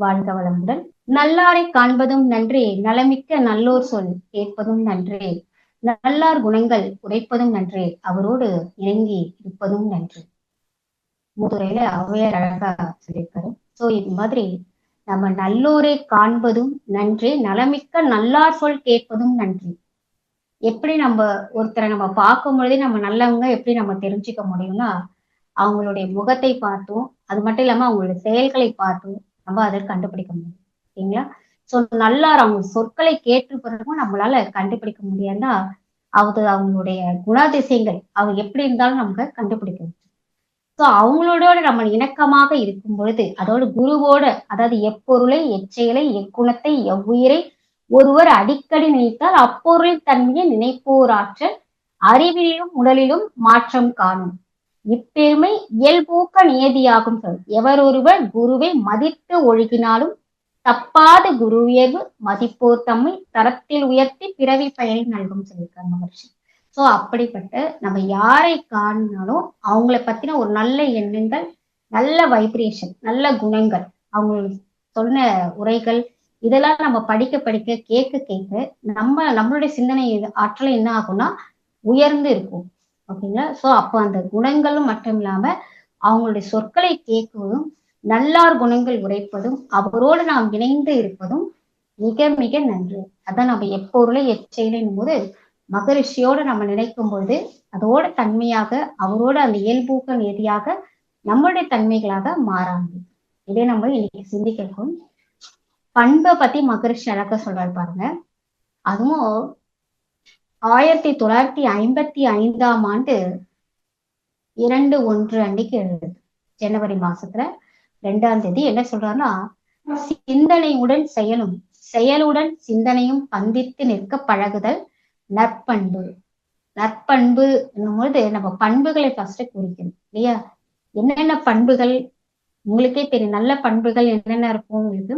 வாழ்க வளமுடன். நல்லாரை காண்பதும் நன்றே, நலமிக்க நல்லோர் சொல் கேட்பதும் நன்றே, நல்லார் குணங்கள் உரைப்பதும் நன்றே, அவரோடு இணங்கி இருப்பதும் நன்று. மூதுரையில ஔவையார் அழகா சொல்லியிருக்காரு. சோ இது மாதிரி நம்ம நல்லோரை காண்பதும் நன்றே, நலமிக்க நல்லார் சொல் கேட்பதும் நன்றி. எப்படி நம்ம ஒருத்தரை நம்ம பார்க்கும் பொழுதே நம்ம நல்லவங்க எப்படி நம்ம தெரிஞ்சுக்க முடியும்னா, அவங்களுடைய முகத்தை பார்த்தும், அது மட்டும் இல்லாம அவங்களுடைய செயல்களை பார்த்தும் நம்ம அதை கண்டுபிடிக்க முடியும். சரிங்களா? சோ நல்லார் அவங்க சொற்களை கேட்டு பிறகும் நம்மளால கண்டுபிடிக்க முடியாதுன்னா, அவங்களுடைய குணாதிசயங்கள் அவங்க எப்படி இருந்தாலும் நமக்கு கண்டுபிடிக்க முடியும். சோ அவங்களோட நம்ம இணக்கமாக இருக்கும் பொழுது, அதோட குருவோட, அதாவது எப்பொருளை, எச்செயலை, எக்குணத்தை, எவ்வுயிரை ஒருவர் அடிக்கடி நினைத்தால் அப்பொருளின் தன்மையை நினைப்போர் ஆற்றல் அறிவிலும் உடலிலும் மாற்றம் காணும். இப்பெருமை இயல்பூக்க நியதியாகும் சொல். எவரொருவர் குருவை மதித்து ஒழுகினாலும் தப்பாத குரு உயர்வு மதிப்போர் தம்மை தரத்தில் உயர்த்தி பிறவி பயனை நல்கும் சொல்லியிருக்காங்க மகர்ஷி. சோ அப்படிப்பட்ட நம்ம யாரை காணினாலும் அவங்கள பத்தின ஒரு நல்ல எண்ணங்கள், நல்ல வைப்ரேஷன், நல்ல குணங்கள், அவங்க சொன்ன உரைகள் இதெல்லாம் நம்ம படிக்க படிக்க கேட்க கேட்க நம்மளுடைய சிந்தனை ஆற்றல் என்ன ஆகும்னா உயர்ந்து இருக்கும். ஓகேங்களா? சோ அப்போ அந்த குணங்களும் மட்டும் இல்லாம அவங்களுடைய சொற்களை கேட்குவதும், நல்லார் குணங்கள் உரைப்பதும், அவரோடு நாம் இணைந்து இருப்பதும் மிக மிக நன்று. அதான் நம்ம எப்பொருளை எச்செயலின் போது மகரிஷியோடு நம்ம நினைக்கும் பொழுது அதோட தன்மையாக, அவரோட அந்த இயல்பூக்க நியதியாக நம்மளுடைய தன்மைகளாக மாறாது. இதை நம்ம இன்னைக்கு சிந்திக்கிறோம். பண்பை பத்தி மகரிஷி அழகா சொல்றாரு பாருங்க. அதுவும் 1955ஆம் ஆண்டு 2/1 அன்னைக்கு எழுதுது. ஜனவரி மாசத்துல 2ஆம் தேதி என்ன சொல்றாருன்னா, சிந்தனையுடன் செயலும் செயலுடன் சிந்தனையும் பந்தித்து நிற்க பழகுதல் நற்பண்பு. நற்பண்பு என்னும்போது நம்ம பண்புகளை ஃபர்ஸ்ட் குறிக்கணும் இல்லையா? என்னென்ன பண்புகள் உங்களுக்கே தெரியும். நல்ல பண்புகள் என்னென்ன இருக்கும் உங்களுக்கு?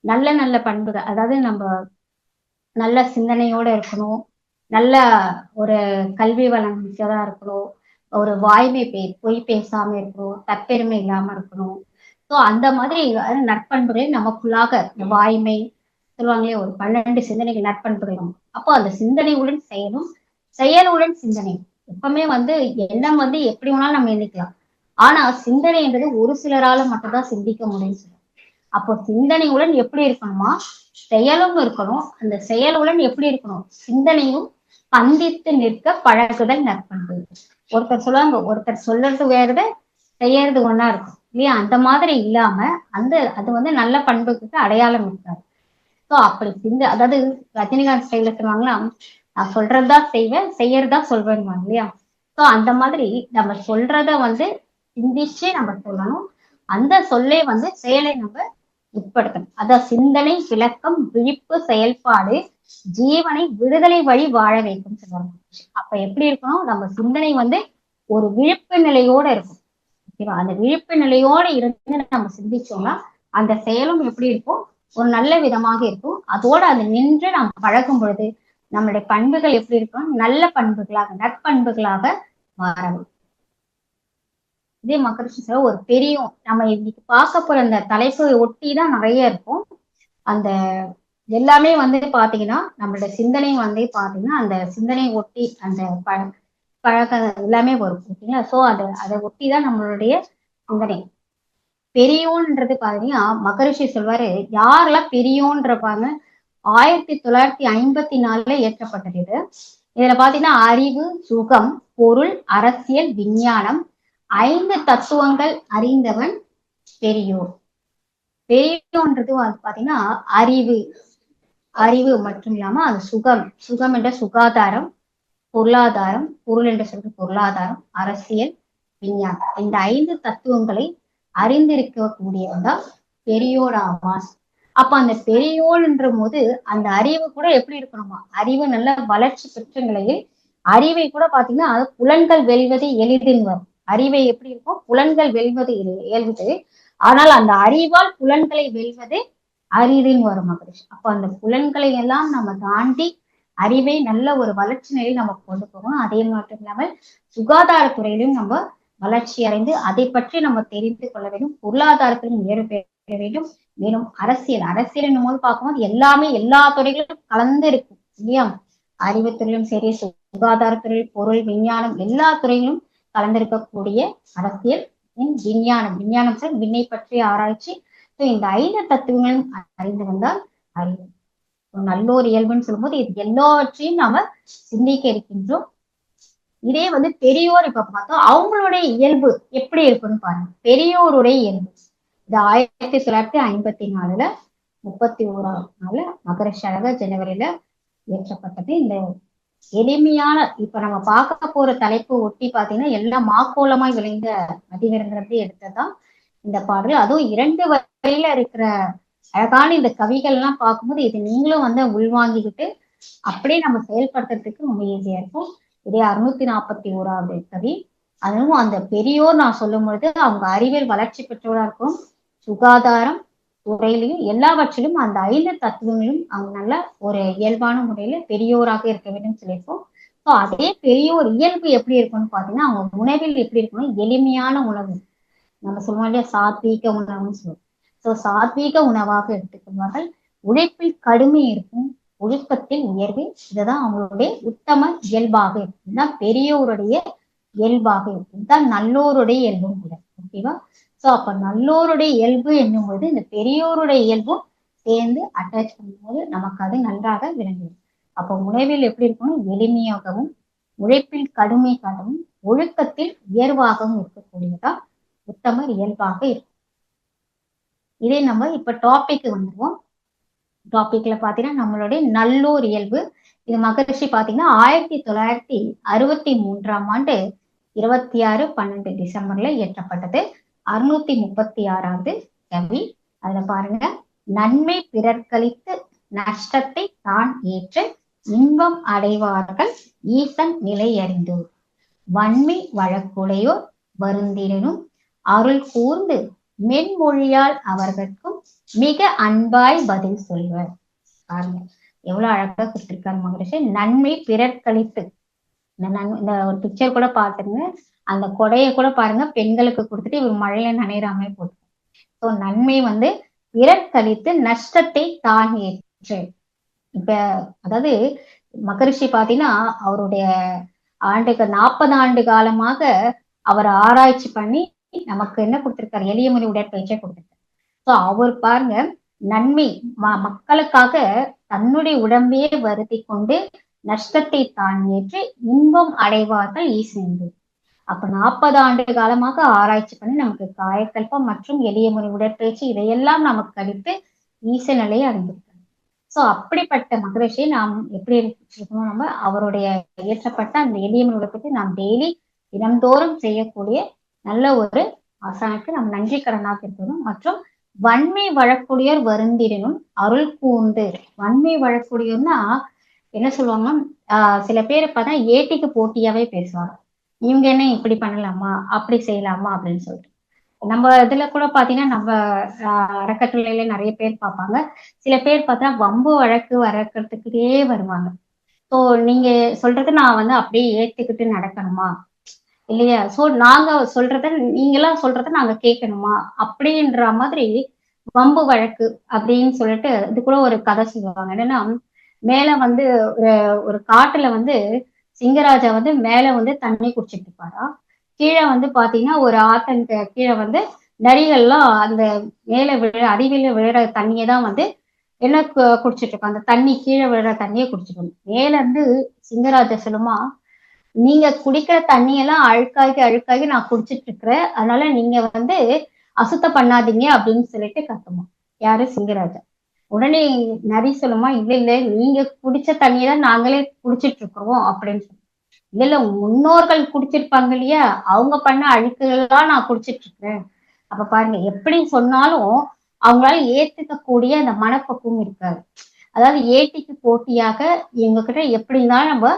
நல்ல நல்ல பண்புகள், அதாவது நம்ம நல்ல சிந்தனையோட இருக்கணும், நல்ல ஒரு கல்வி வளம் மிக்கதா இருக்கணும், ஒரு வாய்மை பொய் பேசாம இருக்கணும், தற்பெருமை இல்லாம இருக்கணும். ஸோ அந்த மாதிரி நற்பண்புகளை நமக்குள்ளாக இந்த வாய்மை சொல்லுவாங்களே, ஒரு 12 சிந்தனைகள் நற்பண்புகள். அப்போ அந்த சிந்தனையுடன் செயலும் செயலுடன் சிந்தனை. எப்பவுமே எண்ணம் எப்படி வேணாலும் நம்ம எண்ணிக்கலாம். ஆனா சிந்தனைன்றது ஒரு சிலரால மட்டும்தான் சிந்திக்க முடியும். அப்போ சிந்தனையுடன் எப்படி இருக்கணுமா, செயலும் இருக்கணும். அந்த செயலுடன் எப்படி இருக்கணும், சிந்தனையும் பந்தித்து நிற்க பழகுதல் நற்பண்பு. ஒருத்தர் சொல்லுவாங்க, ஒருத்தர் சொல்றது வேறது செய்யறது ஒண்ணா இருக்கும் இல்லையா? அந்த மாதிரி இல்லாம அது நல்ல பண்புக்கு அடையாளம் இருக்காது. ஸோ அப்படி அதாவது ரஜினிகாந்த் ஸ்டைல சொல்லுவாங்கன்னா, நான் சொல்றதுதான் செய்வேன், செய்யறதா சொல்வேன் இல்லையா? ஸோ அந்த மாதிரி நம்ம சொல்றத சிந்திச்சு நம்ம சொல்லணும். அந்த சொல்லை செயலை நம்ம உட்படுத்தணும். அதான் சிந்தனை, விளக்கம், விழிப்பு, செயல்பாடு ஜீவனை விடுதலை வழி வாழ வைக்கும் சொல்லுவாங்க. அப்ப எப்படி இருக்கணும், நம்ம சிந்தனை ஒரு விழிப்பு நிலையோட இருக்கும். ஓகேவா? அந்த விழிப்பு நிலையோட இருந்து நம்ம சிந்திச்சோம்னா அந்த செயலும் எப்படி இருக்கும், ஒரு நல்ல விதமாக இருக்கும். அதோட அது நின்று நாம் பழகும் பொழுது நம்மளுடைய பண்புகள் எப்படி இருக்கும், நல்ல பண்புகளாக, நற்பண்புகளாக மாறவும். இதே மகரிஷி ஒரு பெரியும் நம்ம இன்னைக்கு பார்க்க போற அந்த தலைப்பை ஒட்டிதான் நிறைய இருக்கும். அந்த எல்லாமே பாத்தீங்கன்னா நம்மளோட சிந்தனை பாத்தீங்கன்னா அந்த சிந்தனை ஒட்டி அந்த பழக்க எல்லாமே வரும். ஓகேங்களா? சோ அதை ஒட்டிதான் நம்மளுடைய சிந்தனை. பெரியோன்றது பாத்தீங்கன்னா மகரிஷி சொல்வாரு, யாரெல்லாம் பெரியோன்றப்பாங்க 1954ல ஏற்றப்பட்டது இது. இதுல பாத்தீங்கன்னா அறிவு, சுகம், பொருள், அரசியல், விஞ்ஞானம் 5 தத்துவங்கள் அறிந்தவன் பெரியோர். பெரியோன்றது பாத்தீங்கன்னா அறிவு மட்டும் இல்லாம அது சுகம் என்ற சுகாதாரம், பொருளாதாரம், பொருள் என்று சொல்றது பொருளாதாரம், அரசியல், விஞ்ஞானம், இந்த 5 தத்துவங்களை அறிந்திருக்க கூடியவன் தான் பெரியோர் ஆவான். அப்ப அந்த பெரியோர்ன்ற போது அந்த அறிவு கூட எப்படி இருக்கணுமா, அறிவு நல்ல வளர்ச்சி பெற்ற நிலையில் அறிவை கூட பாத்தீங்கன்னா புலன்கள் வெல்வது எளிதில் வரும். அறிவை எப்படி இருக்கும், புலன்கள் வெல்வது இயல்பு. ஆனால் அந்த அறிவால் புலன்களை வெல்வது அரிதில் வரும் மகரிஷி. அப்போ அந்த புலன்களை எல்லாம் நம்ம தாண்டி அறிவை நல்ல ஒரு வளர்ச்சி நிலையில் நம்ம கொண்டு போகணும். அதே மட்டும் இல்லாமல் சுகாதாரத்துறையிலும் நம்ம வளர்ச்சி அடைந்து அதை பற்றி நம்ம தெரிந்து கொள்ள வேண்டும். பொருளாதாரத்திலும் உயர்வு பெற வேண்டும். மேலும் அரசியல் போது பார்க்கும்போது எல்லாமே எல்லா துறைகளும் கலந்து இருக்கும் இல்லையா? அறிவுத்துறையிலும் சரி, சுகாதாரத்துறையில், பொருள், விஞ்ஞானம் எல்லா துறையிலும் கலந்திருக்கக்கூடிய அரசியல், விஞ்ஞானம் சார் விண்ணை பற்றிய ஆராய்ச்சி. இந்த 5 தத்துவங்களும் அறிந்து வந்தால் அறிவு. நல்லோர் இயல்புன்னு சொல்லும்போது இது எல்லாவற்றையும் நாம சிந்திக்க இருக்கின்றோம். இதே பெரியோர் இப்ப பார்த்தோம், அவங்களுடைய இயல்பு எப்படி இருக்குன்னு பாருங்க. பெரியோருடைய இயல்பு இது 1954 31ஆம் நாள் மகரஷாக ஜனவரியில இயற்றப்பட்டது. இந்த எளிமையான இப்ப நம்ம பார்க்க போற தலைப்பு ஒட்டி பாத்தீங்கன்னா எல்லாம் மாக்கோலமாய் விளைந்த அதிகரங்கிறது எடுத்ததான் இந்த பாடல். அதுவும் 2 வரையில இருக்கிற அழகான இந்த கவிகள் எல்லாம் பார்க்கும்போது இது நீங்களும் உள்வாங்கிக்கிட்டு அப்படியே நம்ம செயல்படுத்துறதுக்கு ரொம்ப ஈஸியா இருக்கும். இதே 641வது கவி. அதுவும் அந்த பெரியோர் நான் சொல்லும் பொழுது அவங்க அறிவியல் வளர்ச்சி பெற்றவரா இருக்கும், சுகாதாரம் துறையிலையும் எல்லாவற்றிலும் அந்த 5 தத்துவங்களும் அவங்க நல்ல ஒரு இயல்பான முறையில பெரியோராக இருக்க வேண்டும் சொல்லியிருக்கோம். ஸோ அதே பெரியோர் இயல்பு எப்படி இருக்கும்னு பாத்தீங்கன்னா அவங்க உணவில் எப்படி இருக்கணும், எளிமையான உணவு. நம்ம சொல்லுவோம் இல்லையா, சாத்வீக உணவுன்னு சொல்லுவோம். ஸோ சாத்வீக உணவாக எடுத்துக்கொள்வார்கள். உழைப்பில் கடுமை இருக்கும், ஒழுக்கத்தில் உயர்வு. இதுதான் அவங்களுடைய உத்தம இயல்பாக இருக்கும். இதுதான் பெரியோருடைய இயல்பாக இருக்கும். இதுதான் நல்லோருடைய இயல்பும் கூட. ஓகேவா? சோ அப்ப நல்லோருடைய இயல்பு என்னும்போது இந்த பெரியோருடைய இயல்பும் சேர்ந்து அட்டாச் பண்ணும்போது நமக்கு அது நன்றாக விளங்குது. அப்ப உணவில் எப்படி இருக்கணும், எளிமையாகவும், உழைப்பில் கடுமை காட்டவும், ஒழுக்கத்தில் உயர்வாகவும் இருக்கக்கூடியதா உத்தமர் இயல்பாக இருக்கும். இதே நம்ம இப்ப டாபிக் வந்துருவோம். டாபிக்ல பாத்தீங்கன்னா நம்மளுடைய நல்லோர் இயல்பு. இது மகரிஷி பாத்தீங்கன்னா 1963ஆம் ஆண்டு 26/12 டிசம்பர்ல இயற்றப்பட்டது. 636வது கவி. அதுல பாருங்க, நன்மை பிறர்களித்து நஷ்டத்தை தான் ஏற்று இன்பம் அடைவார்கள் ஈசன் நிலை அறிந்தோர், வன்மை வழக்குடையோர் வருந்தினும் அருள் கூர்ந்து மென்மொழியால் அவர்களுக்கும் மிக அன்பாய் பதில் சொல்வர். பாருங்க எவ்வளவு அழகா கொடுத்திருக்காரு மகரிஷி. நன்மை பிறர்களித்து, இந்த ஒரு பிக்சர் கூட பாத்துருங்க, அந்த கொடையை கூட பாருங்க பெண்களுக்கு கொடுத்துட்டு இவர் மழையில நனைறாமே போட்டு. ஸோ நன்மை பிறர்களித்து நஷ்டத்தை தான் ஏற்று. இப்ப அதாவது மகரிஷி பாத்தீங்கன்னா அவருடைய 40 ஆண்டு காலமாக அவர் ஆராய்ச்சி பண்ணி நமக்கு என்ன கொடுத்திருக்காரு, எளிய முறை உடற்பயிற்சியை கொடுத்திருக்காரு. ஸோ அவர் பாருங்க நன்மை மக்களுக்காக தன்னுடைய உடம்பையே வருத்தி கொண்டு நஷ்டத்தை தான் ஏற்று இன்பம் அடைவார்கள் ஈசன். அப்ப 40 ஆண்டு காலமாக ஆராய்ச்சி பண்ணி நமக்கு காயக்கல்பம் மற்றும் எளிய முறை உடற்பயிற்சி இதையெல்லாம் நமக்கு அளித்து ஈச நிலையை அடைந்திருக்காங்க. சோ அப்படிப்பட்ட மகரிஷியை நாம் எப்படி இருக்கணும், நம்ம அவருடைய இயற்றப்பட்ட அந்த எளிய முறை உடற்பயிற்சி நாம் டெய்லி தினந்தோறும் செய்யக்கூடிய நல்ல ஒரு ஆசானுக்கு நாம் நன்றி கடனாக இருக்கணும். மற்றும் வன்மை வழக்குடையோர் வருந்திடனும் அருள் கூர்ந்து. வன்மை வழக்குடையோர்னா என்ன சொல்லுவாங்க, சில பேர் பார்த்தா ஏட்டிக்கு போட்டியாவே பேசுவாங்க. இவங்க என்ன இப்படி பண்ணலாமா, அப்படி செய்யலாமா அப்படின்னு சொல்லிட்டு. நம்ம இதுல கூட பாத்தீங்கன்னா நம்ம அறக்கட்டளையில நிறைய பேர் பார்ப்பாங்க. சில பேர் பார்த்தா வம்பு வழக்கு வளர்க்கறதுக்கிட்டே வருவாங்க. ஸோ நீங்க சொல்றது நான் அப்படியே ஏத்துக்கிட்டு நடக்கணுமா இல்லையா, சோ நாங்க சொல்றத நீங்களாம் சொல்றத நாங்க கேட்கணுமா அப்படின்ற மாதிரி வம்பு வழக்கு அப்படின்னு சொல்லிட்டு இது கூட ஒரு கதை சொல்லுவாங்க. என்னன்னா, மேல ஒரு காட்டுல சிங்கராஜா மேல தண்ணி குடிச்சிட்டு இருப்பாரா, கீழே பாத்தீங்கன்னா ஒரு ஆத்தனுக்கு கீழே நரிகள்லாம் அந்த மேல அடிவில விழுற தண்ணியை தான் என்ன குடிச்சிட்டு இருக்கோம், அந்த தண்ணி கீழே விழுற தண்ணியை குடிச்சிட்டு மேல இருந்து சிங்கராஜா சொல்லுமா, நீங்க குடிக்கிற தண்ணியெல்லாம் அழுக்காகி நான் குடிச்சிட்டு இருக்கிறேன், அதனால நீங்க அசுத்தம் பண்ணாதீங்க அப்படின்னு சொல்லிட்டு கத்துமா. யாரு, சிங்கராஜா. உடனே நரி சொல்லுமா, இல்ல நீங்க குடிச்ச தண்ணியை தான் நாங்களே குடிச்சிட்டு இருக்கிறோம் அப்படின்னு சொல்லி. இல்ல முன்னோர்கள் குடிச்சிருப்பாங்க இல்லையா, அவங்க பண்ண அழுக்குகள்லாம் நான் குடிச்சிட்டு இருக்கிறேன். அப்ப பாருங்க எப்படி சொன்னாலும் அவங்களால ஏத்துக்கக்கூடிய அந்த மனப்பக்குவம் இருக்காது. அதாவது ஏட்டிக்கு போட்டியாக இவங்க கிட்ட எப்படி இருந்தாலும் நம்ம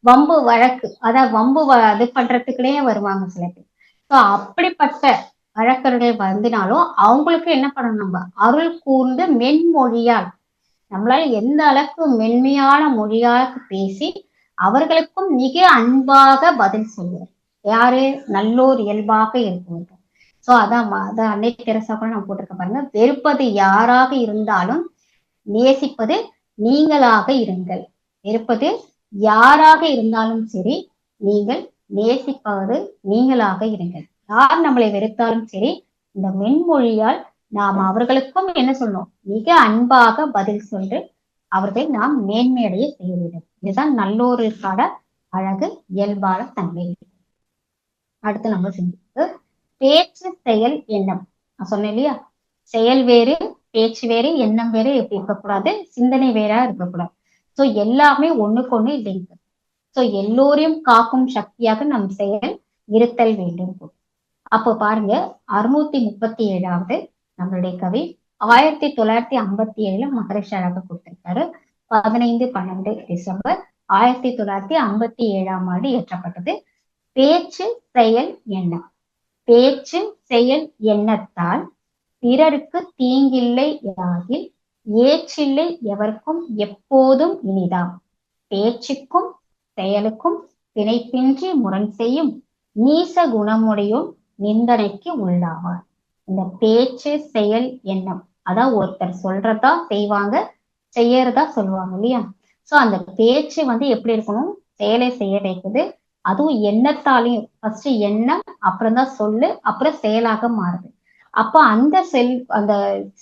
வம்பு வழக்கு, அதாவது வம்பு இது பண்றதுக்குள்ளே வருவாங்க சில பேர். ஸோ அப்படிப்பட்ட வழக்கர்கள் வந்தினாலும் அவங்களுக்கு என்ன பண்ணணும், நம்ம அருள் கூர்ந்து மென்மொழியால் நம்மளால எந்த அளவுக்கு மென்மையான மொழியாக பேசி அவர்களுக்கும் மிக அன்பாக பதில் சொல்லுவார். யாரு, நல்லோர் இயல்பாக இருக்கிறார்கள். சோ அதான் அன்னை தெரசா கூட நான் போட்டிருக்க பாருங்க, வெறுப்பது யாராக இருந்தாலும் நேசிப்பது நீங்களாக இருங்கள். இருப்பது யாராக இருந்தாலும் சரி, நீங்கள் நேசிப்பது நீங்களாக இருங்கள். யார் நம்மளை வெறுத்தாலும் சரி, இந்த மென்மொழியால் நாம் அவர்களுக்கும் என்ன சொல்லணும், மிக அன்பாக பதில் சொல்லி அவர்களை நாம் மேன்மையடைய செய்ய வேண்டும். இதுதான் நல்லோருக்கான அழகு, இயல்பான தன்மை. அடுத்து நம்ம சிந்தித்து பேச்சு, செயல், எண்ணம். நான் சொன்னேன் இல்லையா, செயல் வேறு, பேச்சு வேறு, எண்ணம் வேறு எப்படி இருக்கக்கூடாது, சிந்தனை வேறா இருக்கக்கூடாது. சோ எல்லாமே ஒண்ணுக்கு ஒண்ணு லிங்க். சோ எல்லோரையும் காக்கும் சக்தியாக நம் செயல் இருத்தல் வேண்டும். அப்போ பாருங்க, 637வது நம்மளுடைய கவி 1957 மகரிஷி அழகா கொடுத்திருக்காரு. 15/12 டிசம்பர் 1957 ஆண்டு இயற்றப்பட்டது. பேச்சு, செயல், எண்ணம். பேச்சு, செயல், எண்ணத்தால் பிறருக்கு தீங்கில்லை யாகில் ஏச்சில்லை எவர்க்கும் எப்போதும் இனிதாம். பேச்சுக்கும் செயலுக்கும் பிணைப்பின்றி முரண் செய்யும் நீச குணமுடையோர் நிந்தனைக்கு உள்ளாவார். இந்த பேச்சு, செயல், எண்ணம், அதான் ஒருத்தர் சொல்றதா செய்வாங்க, செய்யறதா சொல்லுவாங்க இல்லையா. சோ அந்த பேச்சு எப்படி இருக்கணும், செயலை செய்ய வைக்குது. அதுவும் எண்ணத்தாலையும், ஃபர்ஸ்ட் எண்ணம், அப்புறம் தான் சொல்லு, அப்புறம் செயலாக மாறுது. அப்ப அந்த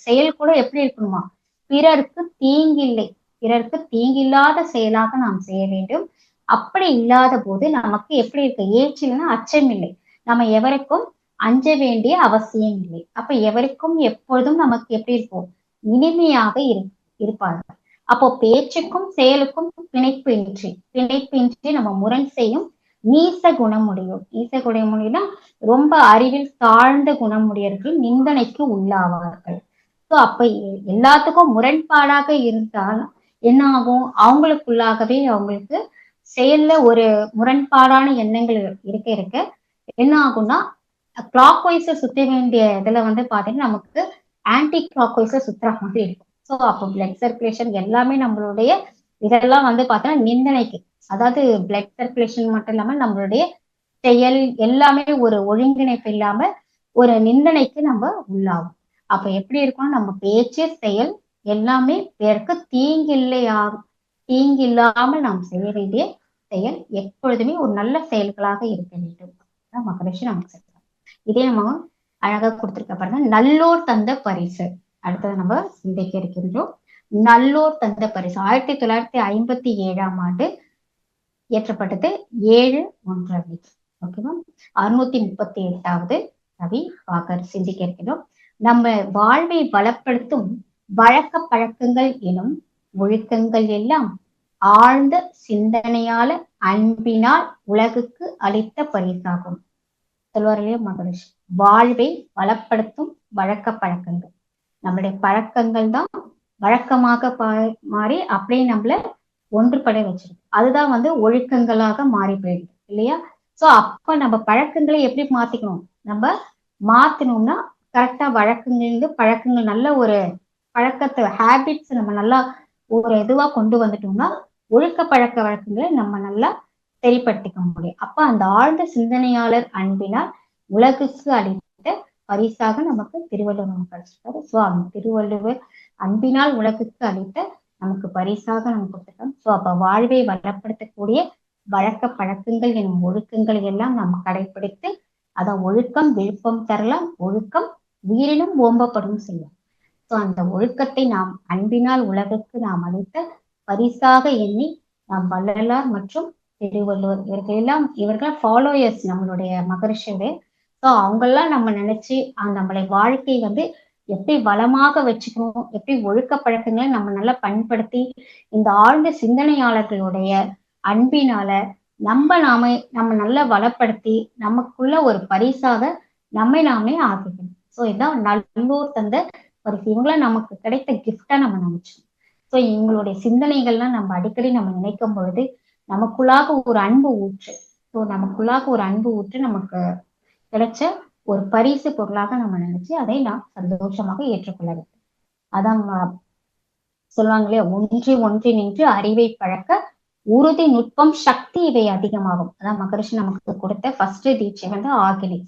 செயல் கூட எப்படி இருக்கணுமா, பிறருக்கு தீங்கில்லை, பிறருக்கு தீங்கில்லாத செயலாக நாம் செய்ய வேண்டும். அப்படி இல்லாத போது நமக்கு எப்படி இருக்கு, ஏற்றில்னா அச்சம் இல்லை, நம்ம எவருக்கும் அஞ்ச வேண்டிய அவசியம் இல்லை. அப்ப எவருக்கும் எப்பொழுதும் நமக்கு எப்படி இருக்கும், இனிமையாக இருப்பார்கள். அப்போ பேச்சுக்கும் செயலுக்கும் பிணைப்பின்றி நம்ம முரண் செய்யும் நீச குணமுடையோர். நீச குணமுடையனா ரொம்ப அறிவில் தாழ்ந்த குணமுடையவர்கள் நிந்தனைக்கு உள்ளாவார்கள். ஸோ அப்ப எல்லாத்துக்கும் முரண்பாடாக இருந்தால் என்ன ஆகும், அவங்களுக்குள்ளாகவே அவங்களுக்கு செயல்ல ஒரு முரண்பாடான எண்ணங்கள் இருக்க இருக்க என்ன ஆகும்னா, கிளாக் வைஸ சுத்த வேண்டிய இதுல பாத்தீங்கன்னா நமக்கு ஆன்டி கிளாக் வைஸ சுத்துற மாதிரி இருக்கும். ஸோ அப்போ பிளட் சர்க்குலேஷன் எல்லாமே நம்மளுடைய இதெல்லாம் பார்த்தோன்னா நிந்தனைக்கு, அதாவது பிளட் சர்க்குலேஷன் மட்டும் இல்லாம நம்மளுடைய செயல் எல்லாமே ஒரு ஒருங்கிணைப்பு இல்லாம ஒரு நிந்தனைக்கு நம்ம உள்ளாகும். அப்ப எப்படி இருக்கும், நம்ம பேச்சு, செயல் எல்லாமே பிறருக்கு தீங்கில்லாமல் நாம் செய்ய வேண்டிய செயல் எப்பொழுதுமே ஒரு நல்ல செயல்களாக இருக்க வேண்டும். மகரிஷி நமக்கு சொல்றாங்க. இதே நம்ம அழகா கொடுத்திருக்க பாருங்க, நல்லோர் தந்த பரிசு. அடுத்தது நம்ம சிந்திக்க இருக்கின்றோம். நல்லோர் தந்த பரிசு 1957 ஆண்டு இயற்றப்பட்டது. 7/1. ஓகேவா. 638வது கவி பாக்கர் சிந்திக்க இருக்கிறோம். நம்ம வாழ்வை வளப்படுத்தும் வழக்க பழக்கங்கள் எனும் ஒழுக்கங்கள் எல்லாம் ஆழ்ந்த சிந்தனையால அன்பினால் உலகுக்கு அளித்த பரிசாகும். சொல்வார்களே மகரிஷி, வாழ்வை வளப்படுத்தும் வழக்க பழக்கங்கள், நம்மளுடைய பழக்கங்கள் தான் வழக்கமாக மாறி அப்படியே நம்மள ஒன்றுபட வச்சிருக்கு. அதுதான் ஒழுக்கங்களாக மாறி போயிடுது இல்லையா. சோ அப்ப நம்ம பழக்கங்களை எப்படி மாத்திக்கணும், நம்ம மாத்தணும்னா கரெக்டா பழக்கங்கள் நல்ல ஒரு பழக்கத்தை ஹேபிட்ஸ் நம்ம நல்லா ஒரு இதுவா கொண்டு வந்துட்டோம்னா ஒழுக்க பழக்க வழக்கங்களை நம்ம நல்லா சரிப்படுத்திக்க முடியும். அப்ப அந்த ஆழ்ந்த சிந்தனையாளர் அன்பினால் உலகுக்கு அளித்த பரிசாக நமக்கு திருவள்ளுவர் நமக்கு அளிச்சிருக்காரு. சோ அந்த திருவள்ளுவர் அன்பினால் உலகுக்கு அளித்த நமக்கு பரிசாக நமக்கு கொடுத்துருக்காங்க. சோ அப்ப வாழ்வை வளப்படுத்தக்கூடிய வழக்க பழக்கங்கள் எனும் ஒழுக்கங்களை எல்லாம் நாம் கடைபிடித்து, அதான் ஒழுக்கம் விழுப்பம் தரலாம், ஒழுக்கம் உயிரினும் ஓம்பப்படும் செய்யும். சோ அந்த ஒழுக்கத்தை நாம் அன்பினால் உலகுக்கு நாம் அளித்த பரிசாக எண்ணி நாம் வள்ளலார் மற்றும் திருவள்ளுவர் இவர்கள் ஃபாலோயர்ஸ் நம்மளுடைய மகரிஷியவே. ஸோ அவங்கெல்லாம் நம்ம நினைச்சு நம்மளை வாழ்க்கை எப்படி வளமாக வச்சுக்கணும், எப்படி ஒழுக்க பழக்கங்களை நம்ம நல்லா பயன்படுத்தி இந்த ஆழ்ந்த சிந்தனையாளர்களுடைய அன்பினால நம்ம நல்லா வளப்படுத்தி நமக்குள்ள ஒரு பரிசாக நம்மை நாமே ஆக்குக்கணும். ஸோ இதான் நல்லோர் தந்த பரிசு. இவங்கள நமக்கு கிடைத்த கிஃப்டா நம்ம நினைச்சோம். ஸோ இவங்களுடைய சிந்தனைகள்லாம் நம்ம அடிக்கடி நம்ம நினைக்கும் பொழுது நமக்குள்ளாக ஒரு அன்பு ஊற்று, நமக்கு கிடைச்ச ஒரு பரிசு பொருளாக நம்ம நினைச்சு அதை நாம் சந்தோஷமாக ஏற்றுக்கொள்ள வேண்டும். அதான் சொல்லுவாங்களே, ஒன்றி நின்று அறிவை பழக்க உறுதி நுட்பம் சக்தி இவை அதிகமாகும். அதான் மகரிஷி நமக்கு கொடுத்த ஃபர்ஸ்ட் தீட்சை ஆகிலி.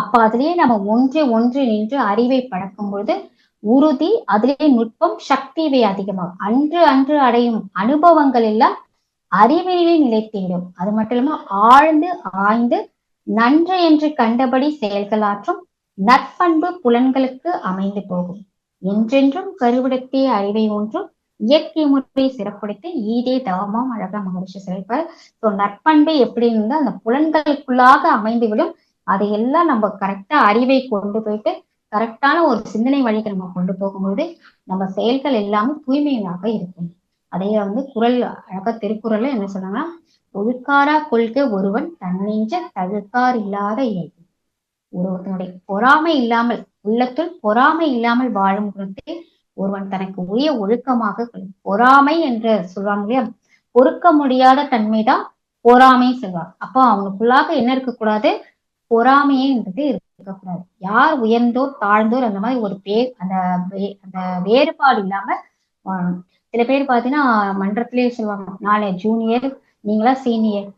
அப்ப அதுலயே நம்ம ஒன்று ஒன்று நின்று அறிவை பழக்கும் பொழுது உறுதி, அதிலே நுட்பம், சக்தி இவை அதிகமாகும். அன்று அன்று அடையும் அனுபவங்கள் எல்லாம் அறிவிலே நிலைத்திடும். அது மட்டும் இல்லாம ஆழ்ந்து ஆய்ந்து நன்று என்று கண்டபடி செயல்களாற்றும் நற்பண்பு புலன்களுக்கு அமைந்து போகும். என்றென்றும் கருவிடத்தே அறிவை ஒன்றும் இயற்கை முறை சிறப்புடைத்து ஈதே தவமாம் அழகா மகரிஷி சிறைப்பார். ஸோ நற்பண்பு எப்படி இருந்தால் அந்த புலன்களுக்குள்ளாக அமைந்துவிடும். அதையெல்லாம் நம்ம கரெக்டா அறிவை கொண்டு போயிட்டு கரெக்டான ஒரு சிந்தனை வழிக்கு நம்ம கொண்டு போகும்போது நம்ம செயல்கள் எல்லாமே தூய்மையாக இருக்கும். அதைய குறள் அழகா திருக்குறள்ல என்ன சொன்னாங்கன்னா, ஒழுக்காரா கொள்கை ஒருவன் தன்னெஞ்ச தழுக்கார் இல்லாத இயல்பு. ஒருவனுடைய பொறாமை இல்லாமல் உள்ளத்துள் பொறாமை இல்லாமல் வாழும் குணத்தை ஒருவன் தனக்கு உரிய ஒழுக்கமாக பொறாமை என்று சொல்லுவாங்க இல்லையா, பொறுக்க முடியாத தன்மைதான் பொறாமை சொல்வார். அப்போ அவனுக்குள்ளாக என்ன இருக்கக்கூடாது, பொறாமையே என்றது இருக்கக்கூடாது. யார் உயர்ந்தோர் தாழ்ந்தோர் அந்த மாதிரி ஒரு அந்த வேறுபாடு இல்லாம சில பேர் பாத்தீங்கன்னா மன்றத்திலேயே சொல்லுவாங்க, நாளை ஜூனியர் நீங்களா சீனியர்,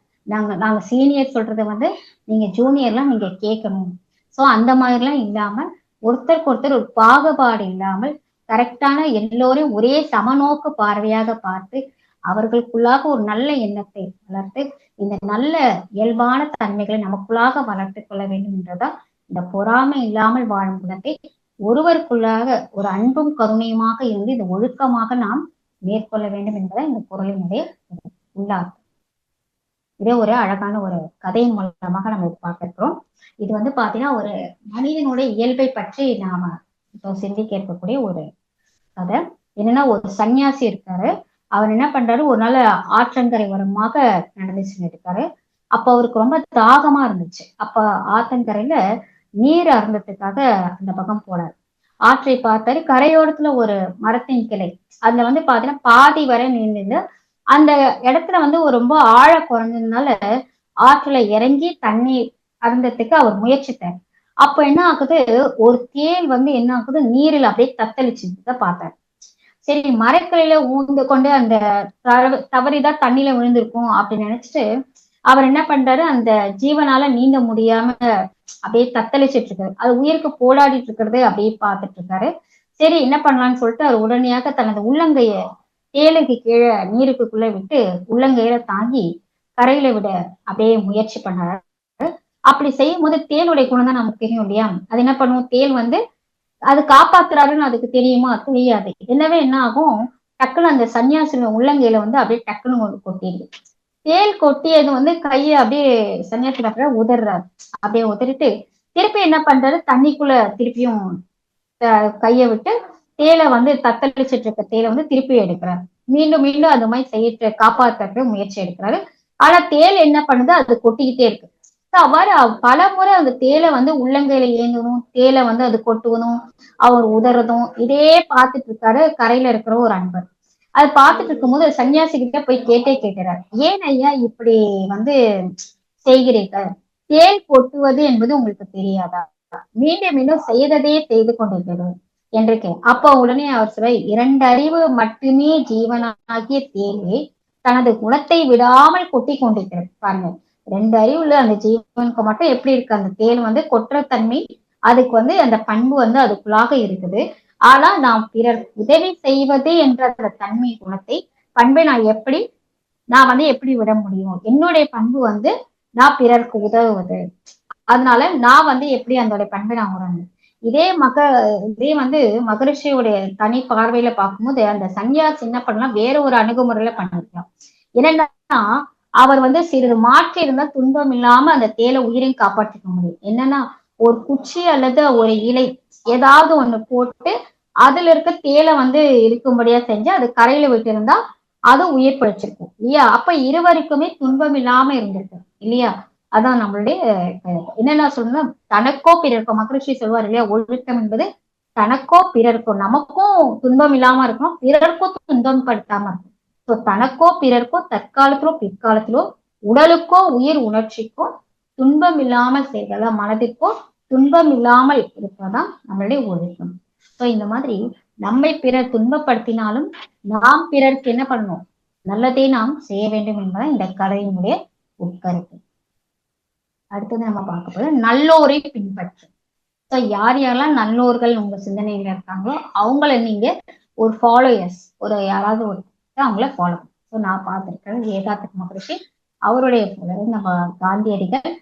நாங்க சீனியர் சொல்றத நீங்க ஜூனியர்லாம் நீங்க கேட்கணும். சோ அந்த மாதிரிலாம் இல்லாம ஒருத்தருக்கு ஒருத்தர் ஒரு பாகுபாடு இல்லாமல் கரெக்டான எல்லோரையும் ஒரே சமநோக்கு பார்வையாக பார்த்து அவர்களுக்குள்ளாக ஒரு நல்ல எண்ணத்தை வளர்த்து இந்த நல்ல இயல்பான தன்மைகளை நமக்குள்ளாக வளர்த்து கொள்ள வேண்டும் என்றதான் இந்த பொறாமை இல்லாமல் வாழும் குணத்தை ஒருவருக்குள்ளாக ஒரு அன்பும் கருணையுமாக இருந்து இந்த ஒழுக்கமாக நாம் மேற்கொள்ள வேண்டும் என்பதை இந்த குறளினுடைய உள்ளார். இதே ஒரு அழகான ஒரு கதையின் மூலமாக நம்ம பார்க்கிறோம். இது பாத்தீங்கன்னா ஒரு மனிதனுடைய இயல்பை பற்றி நாம இப்போ சிந்திக்க இருக்கக்கூடிய ஒரு கதை. என்னன்னா ஒரு சன்னியாசி இருக்காரு. அவர் என்ன பண்றாரு, ஒரு நாள் ஆற்றங்கரை ஓரமாக நடந்து சென்றிருக்காரு. அப்ப அவருக்கு ரொம்ப தாகமா இருந்துச்சு. அப்ப ஆற்றங்கரையில நீர் அருந்தத்துக்காக அந்த பக்கம் போனார். ஆற்றை பார்த்தாரு. கரையோரத்துல ஒரு மரத்தின் கிளை அதுல பாத்தீங்கன்னா பாதி வரை நீர்ந்து அந்த இடத்துல ஒரு ரொம்ப ஆழ குறைஞ்சதுனால ஆற்றுல இறங்கி தண்ணீர் அருந்தத்துக்கு அவர் முயற்சித்தார். அப்ப என்ன ஆகுது, ஒரு தேள் என்ன ஆகுது, நீரில் அப்படியே தத்தளிச்சுத பார்த்தார். சரி மரக்கிளையில ஊந்து கொண்டு அந்த தவறிதான் தண்ணியில விழுந்திருக்கும் அப்படின்னு நினைச்சிட்டு அவர் என்ன பண்றாரு, அந்த ஜீவனால நீந்த முடியாம அப்படியே தத்தளிச்சிட்டு இருக்காரு. அது உயிருக்கு போராடிட்டு இருக்கிறது அப்படியே பார்த்துட்டு இருக்காரு. சரி என்ன பண்ணலாம்னு சொல்லிட்டு அவர் உடனடியாக தனது உள்ளங்கைய தேலுக்கு கீழே நீருக்குள்ள விட்டு உள்ளங்கையில தாங்கி கரையில விட அப்படியே முயற்சி பண்ணாரு. அப்படி செய்யும் போது தேனுடைய குணம் தான் நமக்கு தெரியும் இல்லையா. அது என்ன பண்ணும், தேல் அது காப்பாத்துறாருன்னு அதுக்கு தெரியுமா, தெரியாது. எனவே என்ன ஆகும், டக்குன்னு அந்த சன்னியாசின உள்ளங்கையில அப்படியே டக்குன்னு கொட்டிடுது. தேல் கொட்டியது கையை அப்படியே சன்னியாசி டாக்டர் உதறாரு. அப்படியே உதறிட்டு திருப்பி என்ன பண்றாரு, தண்ணிக்குள்ள திருப்பியும் கையை விட்டு தேலை தத்தளிச்சிட்டு இருக்க தேலை திருப்பி எடுக்கிறாரு. மீண்டும் மீண்டும் அந்த மாதிரி செய்ய காப்பாற்ற முயற்சி எடுக்கிறாரு. ஆனா தேல் என்ன பண்ணுது, அது கொட்டிக்கிட்டே இருக்கு. அவ்வாறு பல முறை அந்த தேலை உள்ளங்கையில ஏங்கணும், தேலை அது கொட்டுவதும் அவர் உதறதும் இதே பார்த்துட்டு இருக்காரு கரையில இருக்கிற ஒரு அன்பர். அது பார்த்துட்டு இருக்கும்போது சன்னியாசி கிட்ட போய் கேட்கிறார், ஏன் ஐயா இப்படி செய்கிறீர்கள், தேல் கொட்டுவது என்பது உங்களுக்கு தெரியாதா, மீண்டும் மீண்டும் செய்ததே செய்து கொண்டிருக்கிறது என்று அப்ப உடனே அவர் சொல்ல, 2 அறிவு மட்டுமே ஜீவனாகிய தேலே தனது குணத்தை விடாமல் கொட்டி கொண்டிருக்கிறது. பாருங்க, 2 அறிவுல அந்த ஜீவனுக்கு மட்டும் எப்படி இருக்கு, அந்த தேல் கொற்றத்தன்மை அதுக்கு அந்த பண்பு அதுக்குள்ளாக இருக்குது. ஆனா நாம் பிறர் உதவி செய்வது என்ற அந்த தன்மை குணத்தை பண்பை நான் எப்படி விட முடியும், என்னுடைய பண்பு நான் பிறருக்கு உதவுவது. அதனால நான் எப்படி அந்த பண்பை நான் உணரணும். இதே மகரிஷியுடைய தனி பார்வையில பார்க்கும்போது அந்த சன்னியாசி என்ன பண்ணலாம், வேற ஒரு அணுகுமுறையில பண்ணிருக்கலாம். என்னன்னா அவர் சிறிது மாற்றி இருந்தா துன்பம் இல்லாம அந்த தேலை உயிரையும் காப்பாற்றிக்க முடியும். என்னன்னா ஒரு குச்சி அல்லது ஒரு இலை ஏதாவது ஒண்ணு போட்டு அதுல இருக்க தேலை இருக்கும்படியா செஞ்சு அது கரையில விட்டு இருந்தா அது உயிர் பழிச்சிருக்கும் இல்லையா. அப்ப இருவருக்குமே துன்பம் இல்லாம இருந்திருக்கும் இல்லையா. அதான் நம்மளுடைய என்னென்ன சொல்லணும், தனக்கோ பிறருக்கோ, மகரிஷி சொல்வார் இல்லையா, ஒழுக்கம் என்பது தனக்கோ பிறருக்கோ, நமக்கும் துன்பம் இல்லாம இருக்கணும், பிறருக்கும் துன்பம் படுத்தாம இருக்கும். ஸோ தனக்கோ பிறருக்கோ தற்காலத்திலோ பிற்காலத்திலோ உடலுக்கோ உயிர் உணர்ச்சிக்கோ துன்பம் இல்லாமல் செய்கிறதா, மனதிற்கோ துன்பம் இல்லாமல் இருப்பதுதான் நம்மளுடைய ஒழுக்கம். ஸோ இந்த மாதிரி நம்மை பிறர் துன்பப்படுத்தினாலும் நாம் பிறருக்கு என்ன பண்ணணும், நல்லதே நாம் செய்ய வேண்டும் என்பதை இந்த கதையினுடைய உட்கருத்து. அடுத்தது நம்ம பார்க்க போது நல்லோரை பின்பற்று. ஸோ யார் யாரெல்லாம் நல்லோர்கள் உங்க சிந்தனையில இருக்காங்களோ அவங்கள நீங்க ஒரு ஃபாலோயர்ஸ், ஒரு யாராவது ஒரு அவங்கள ஃபாலோ. ஸோ நான் பார்த்திருக்கேன் ஏகாத்த மகரிஷி, அவருடைய நம்ம காந்தியடிகள்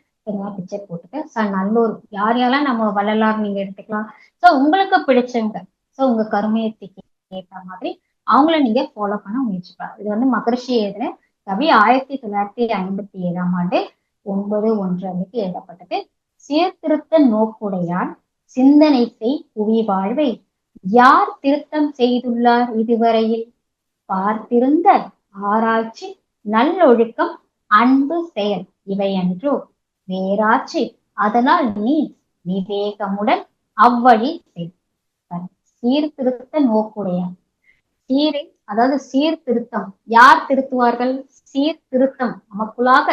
பிக்சர் போட்டுக்க. ஸோ நல்லோர் யார் யாரெல்லாம் நம்ம வள்ளலார் நீங்க எடுத்துக்கலாம். ஸோ உங்களுக்கு பிடிச்சவங்க, ஸோ உங்க கருமையத்துக்கு ஏற்ற மாதிரி அவங்கள நீங்க ஃபாலோ பண்ண முயற்சி பண்ணலாம். இது வந்து மகரிஷி எழுதின கவி 1957 9/1 அன்னைக்கு எழுதப்பட்டது. சீர்திருத்த நோக்குடையான் சிந்தனை செய் புவி வாழ்வை யார் திருத்தம் செய்துள்ளார் இதுவரையில் பார்த்திருந்த ஆராய்ச்சி நல்லொழுக்கம் அன்பு செயல் இவை அன்றோ வேறாச்சு அதனால் நீ விவேகமுடன் அவ்வழி செய். சீர்திருத்த நோக்குடையான், சீரை அதாவது சீர்திருத்தம் யார் திருத்துவார்கள்? சீர்திருத்தம் நமக்குள்ளாக,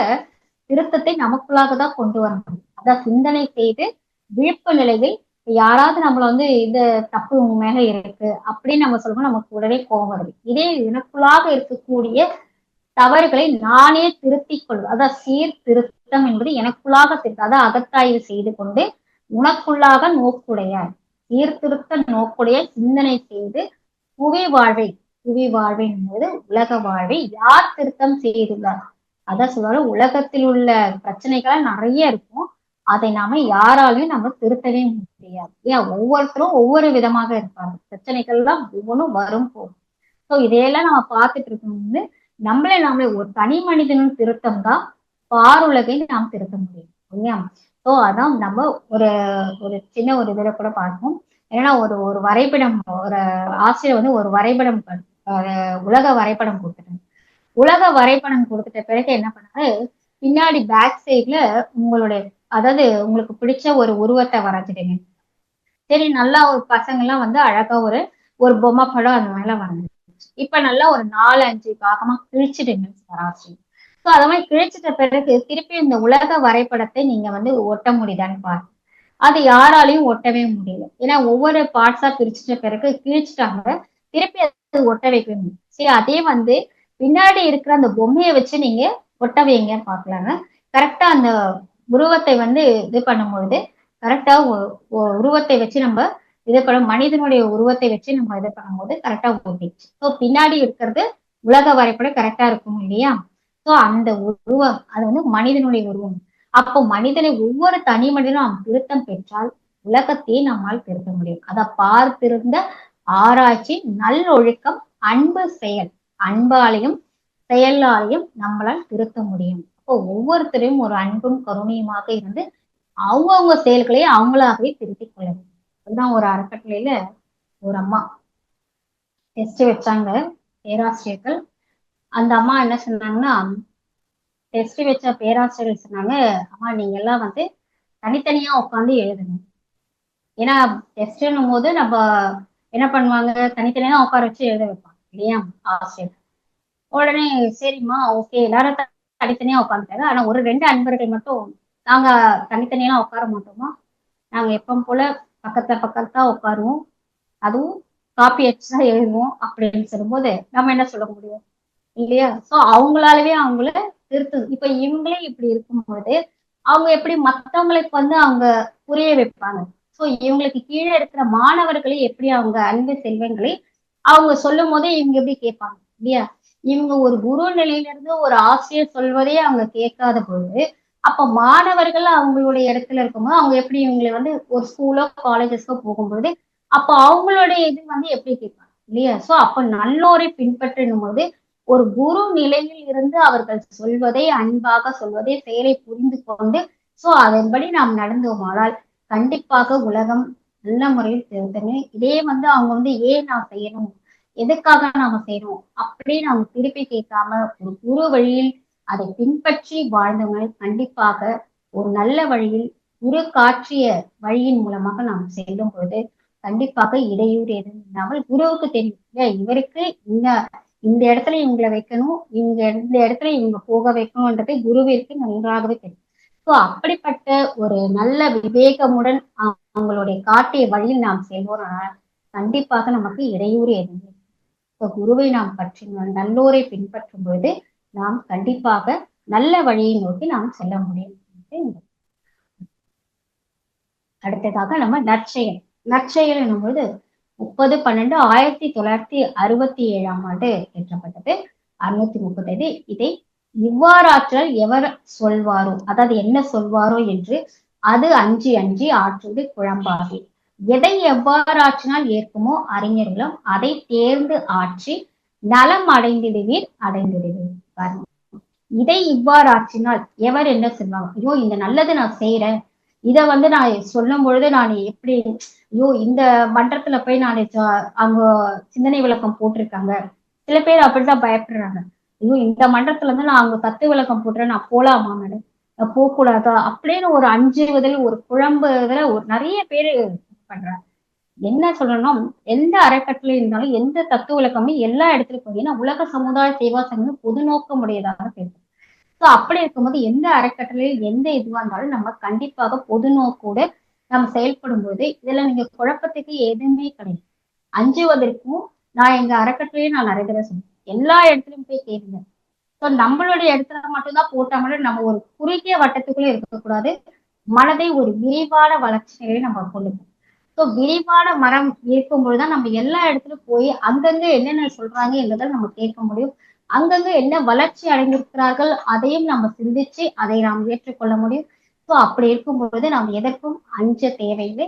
திருத்தத்தை நமக்குள்ளாக தான் கொண்டு வரணும். அதான் சிந்தனை செய்து விழிப்பு நிலையில் யாராவது நம்மள வந்து இந்த தப்பு உங்க மேல இருக்கு அப்படின்னு நம்ம சொல்லுவோம், நமக்கு உடனே கோபம் வருது. இதே எனக்குள்ளாக இருக்கக்கூடிய தவறுகளை நானே திருத்திக் கொள்வது, அதான் சீர்திருத்தம் என்பது எனக்குள்ளாக திருத்தம். அதான் அகத்தாய்வு செய்து கொண்டு உனக்குள்ளாக நோக்குடையார், சீர்திருத்த நோக்குடைய சிந்தனை செய்து புவி வாழ்வை, புவி வாழ்வை என்பது உலக வாழ்வை யார் திருத்தம் செய்துள்ளார். அதான் சொல்றாரு, உலகத்தில் உள்ள பிரச்சனைகள் நிறைய இருக்கும், அதை நாம யாராலையும் நம்ம திருத்தவே முடியாது. ஏன் ஒவ்வொருத்தரும் ஒவ்வொரு விதமாக இருப்பாங்க, பிரச்சனைகள் எல்லாம் ஒவ்வொன்றும் வரும் போகும். ஸோ இதையெல்லாம் நம்ம பார்த்துட்டு இருக்கணும்னு நம்மளே ஒரு தனி மனிதனும் திருத்தம் தான் பாருலகை நாம் திருத்த முடியும் இல்லையா? ஸோ அதான் நம்ம ஒரு ஒரு சின்ன ஒரு இதுல கூட பார்ப்போம். ஏன்னா ஒரு ஒரு வரைபடம், ஒரு ஆசிரியர் வந்து ஒரு வரைபடம் உலக வரைபடம் கொடுத்துட்டாங்க. உலக வரைபடம் கொடுத்துட்ட பிறகு என்ன பண்ணாரு, பின்னாடி பேக் சைட்ல உங்களுடைய, அதாவது உங்களுக்கு பிடிச்ச ஒரு உருவத்தை வரைஞ்சிடுங்க. சரி, நல்லா ஒரு பசங்க எல்லாம் வந்து அழகா ஒரு ஒரு பொம்மை படம் அந்த மாதிரிலாம் வரைஞ்சிடுச்சு. இப்ப நல்லா ஒரு 4-5 பாகமா கிழிச்சிடுங்க சராசரி. ஸோ அத மாதிரி கிழிச்சிட்ட பிறகு திருப்பி இந்த உலக வரைபடத்தை நீங்க வந்து ஒட்ட முடியுதான்னு பாருங்க. அது யாராலையும் ஒட்டவே முடியல. ஏன்னா ஒவ்வொரு பார்ட்ஸா பிரிச்சுட்ட பிறகு கிழிச்சிட்டாங்க, திருப்பி அது ஒட்ட வைக்கவே. சரி, அதே வந்து பின்னாடி இருக்கிற அந்த பொம்மையை வச்சு நீங்க ஒட்ட வைங்கன்னு பாக்கலாங்க. கரெக்டா அந்த உருவத்தை வந்து இது பண்ணும்பொழுது கரெக்டா உருவத்தை வச்சு நம்ம இது பண்ண, மனிதனுடைய உருவத்தை வச்சு நம்ம இது பண்ணும்போது கரெக்டா ஒட்டிச்சு. ஸோ பின்னாடி இருக்கிறது உலக வரைபடம் கரெக்டா இருக்கும் இல்லையா? ஸோ அந்த உருவம் அது வந்து மனிதனுடைய உருவம். அப்போ மனிதனை ஒவ்வொரு தனி மனிதனும் நாம் திருத்தம் பெற்றால் உலகத்தையே நம்மால் திருத்த முடியும். அதை பார்த்திருந்த ஆராய்ச்சி நல்லொழுக்கம் அன்பு செயல், அன்பாலையும் செயலாலையும் நம்மளால் திருத்த முடியும். அப்போ ஒவ்வொருத்தரையும் ஒரு அன்பும் கருணையுமாக இருந்து அவங்கவுங்க செயல்களை அவங்களாகவே திருத்திக் கொள்ள வேண்டும். அதுதான் ஒரு அறக்கட்டளையில ஒரு அம்மா டெஸ்ட் வச்சாங்க பேராசிரியர்கள். அந்த அம்மா என்ன சொன்னாங்கன்னா, டெஸ்ட் வச்ச பேராசிரியர்கள் சொன்னாங்க, அம்மா நீங்க எல்லாம் வந்து தனித்தனியா உட்காந்து எழுதணும். ஏன்னா டெஸ்ட்னும் போது நம்ம என்ன பண்ணுவாங்க, தனித்தனியா உட்கார வச்சு எழுத வைப்பாங்க இல்லையா ஆசிரியர். உடனே சரிம்மா ஓகே எல்லாரும் தனித்தனியா உட்காந்துட்டாங்க. ஆனா ஒரு 2 அன்பர்கள் மட்டும் நாங்க தனித்தனியெல்லாம் உட்கார மாட்டோமா, நாங்க எப்பவும் போல பக்கத்தா உட்காருவோம், அதுவும் காப்பி அடிச்சுதான் எழுதுவோம் அப்படின்னு சொல்லும்போது நம்ம என்ன சொல்ல முடியும் இல்லையா? சோ அவங்களாலவே அவங்கள திருத்து. இப்ப இவங்களே இப்படி இருக்கும்போது அவங்க எப்படி மத்தவங்களுக்கு வந்து அவங்க புரிய வைப்பாங்க? சோ இவங்களுக்கு கீழே இருக்கிற மாணவர்களை எப்படி அவங்க அன்பு செல்வங்களை அவங்க சொல்லும் போதே இவங்க எப்படி கேட்பாங்க இல்லையா? இவங்க ஒரு குரு நிலையில இருந்து ஒரு ஆசிரியர் சொல்வதே அவங்க கேட்காத பொழுது, அப்ப மாணவர்கள் அவங்களுடைய இடத்துல இருக்கும்போது அவங்க எப்படி இவங்களை வந்து ஒரு ஸ்கூலோ காலேஜஸ்க்கோ போகும்போது அப்ப அவங்களுடைய இது வந்து எப்படி கேட்பாங்க இல்லையா? சோ அப்ப நல்லோரை பின்பற்றும் போது ஒரு குரு நிலையில் இருந்து அவர்கள் சொல்வதை, அன்பாக சொல்வதை, செயலை புரிந்து கொண்டு சோ அதன்படி நாம் நடந்தோமானால் கண்டிப்பாக உலகம் நல்ல முறையில் திருத்தமே. இதே வந்து அவங்க வந்து ஏன் நான் செய்யணும், எதுக்காக நாம செய்யணும் அப்படின்னு அவங்க திருப்பி கேட்காம ஒரு குரு வழியில் அதை பின்பற்றி வாழ்ந்தவங்க கண்டிப்பாக ஒரு நல்ல வழியில் குரு காற்றிய வழியின் மூலமாக நாம் செல்லும் பொழுது கண்டிப்பாக இடையூறு எதுவும் இல்லாமல் குருவுக்கு தெரியும் இல்லையா, இவருக்கு இந்த இந்த இடத்துல இவங்களை வைக்கணும், இந்த இடத்துல இவங்க போக வைக்கணும்ன்றது குருவிற்கு நன்றாகவே தெரியும். ஸோ அப்படிப்பட்ட ஒரு நல்ல விவேகமுடன் அவங்களுடைய காட்டிய வழியில் நாம் செல்வோம், கண்டிப்பாக நமக்கு இடையூறு எதுவும். இப்போ குருவை நாம் பற்றினோம், நல்லோரை பின்பற்றும் பொழுது நாம் கண்டிப்பாக நல்ல வழியை நோக்கி நாம் செல்ல முடியும். அடுத்ததாக நம்ம நற்செயல். நற்செயல் என்னும்போது 30/12/1967 இயற்றப்பட்டது. 635. இதை இவ்வாறாற்றல் எவர் சொல்வாரோ, அதாவது என்ன சொல்வாரோ என்று அது அஞ்சி அஞ்சி ஆற்றுவது குழம்பாகி, எதை எவ்வாறு ஆற்றினால் ஏற்குமோ அறிஞர்களும் அதை தேர்ந்து ஆற்றி நலம் அடைந்திடுவீர் அடைந்திடுவீர். பாருங்க, இதை இவ்வாறு ஆற்றினால் எவர் என்ன சொல்வாங்க, ஐயோ இந்த நல்லது நான் செய்யறேன், இத நான் சொல்லும் பொழுது நான் எப்படி, ஐயோ இந்த மன்றத்துல போய் நான் அங்க சிந்தனை விளக்கம் போட்டிருக்காங்க, சில பேர் அப்படிதான் பயப்படுறாங்க, ஐயோ இந்த மன்றத்துல இருந்து நான் அங்க தத்து விளக்கம் போட்டுறேன், நான் போலாமா மேடம், போக கூடாதா அப்படின்னு ஒரு அஞ்சுவதில் ஒரு குழம்புல ஒரு நிறைய பேரு பண்றாங்க. என்ன சொல்லணும், எந்த அறக்கட்டளை இருந்தாலும் எந்த தத்துவ விளக்கமே எல்லா இடத்துலயும் போய், ஏன்னா உலக சமுதாய சேவா சங்கம் பொது நோக்கமுடையதாக பேசும். சோ அப்படி இருக்கும்போது எந்த அறக்கட்டளையில் எந்த இதுவா இருந்தாலும் நம்ம கண்டிப்பாக பொது நோக்கோட நம்ம செயல்படும் போது இதுல நீங்க குழப்பத்துக்கு எதுவுமே கிடையாது. அஞ்சுவதற்கும் நான் எங்க அறக்கட்டளையே நான் நிறைய தடவை சொல்லுவேன், எல்லா இடத்துலயும் போய் கேளுங்க. ஸோ நம்மளுடைய இடத்துல மட்டும்தான் போட்டா மட்டும் நம்ம ஒரு குறுகிய வட்டத்துக்குள்ளே இருக்கக்கூடாது, மனதை ஒரு விரிவான வளர்ச்சிகளை நம்ம கொண்டு போகணும். ஸோ விரிவான மரம் இருக்கும்பொழுதுதான் நம்ம எல்லா இடத்துலயும் போய் அங்கங்க என்னென்ன சொல்றாங்க என்பதை நம்ம கேட்க முடியும். அங்கங்க என்ன வளர்ச்சி அடைந்திருக்கிறார்கள் அதையும் நம்ம சிந்திச்சு அதை நாம் ஏற்றுக்கொள்ள முடியும். ஸோ அப்படி இருக்கும் பொழுது நாம் எதற்கும் அஞ்ச தேவையில்லை,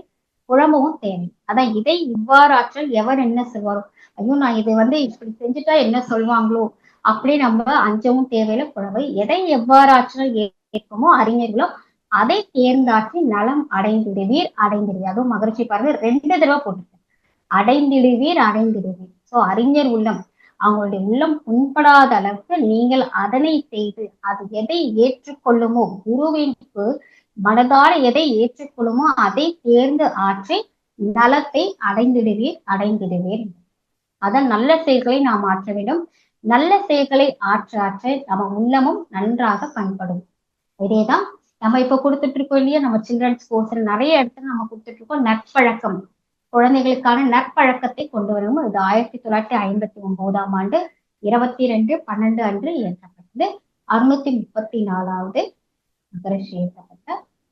குழம்பவும் தேவை. அதான் இதை இவ்வாறு ஆற்றல் எவர் என்ன சொல்வாரோ, ஐயோ நான் இது இப்படி செஞ்சுட்டா என்ன சொல்வாங்களோ அப்படி நம்ம அஞ்சவும் தேவையில்லை, குழம்பு. எதை எவ்வாறு ஆற்றல் ஏற்குமோ அறிஞர்களோ அதை தேர்ந்தாற்றி நலம் அடைந்திடுவீர் அடைந்திடுவீர். அதுவும் மகிழ்ச்சி பாருங்க, 2 தடவை போட்டிருக்கேன், அடைந்திடுவீர் அடைந்திடுவீர். சோ அறிஞர் உள்ளம், அவங்களுடைய உள்ளம் புண்படாத அளவுக்கு நீங்கள் அதனை செய்து அது எதை ஏற்றுக்கொள்ளுமோ, குருவிற்கு மனதார எதை ஏற்றுக்கொள்ளுமோ அதை தேர்ந்து ஆற்றி நலத்தை அடைந்திடுவீர் அடைந்திடுவீர். அதன் நல்ல செயல்களை நாம் ஆற்ற வேண்டும். நல்ல செயல்களை ஆற்ற ஆற்ற நம்ம உள்ளமும் நன்றாக பயன்படும். இதேதான் நம்ம இப்ப கொடுத்துட்டு இருக்கோம் இல்லையா, நம்ம சில்ட்ரன்ஸ் கோர்ஸ்ல நிறைய இடத்துல நம்ம கொடுத்துட்டு இருக்கோம். நற்பழக்கம், குழந்தைகளுக்கான நற்பழக்கத்தை கொண்டு வரணும். இது 1959 22/12 அன்று இயற்றப்பட்டது. 634வது மகரிஷி இயற்றப்பட்ட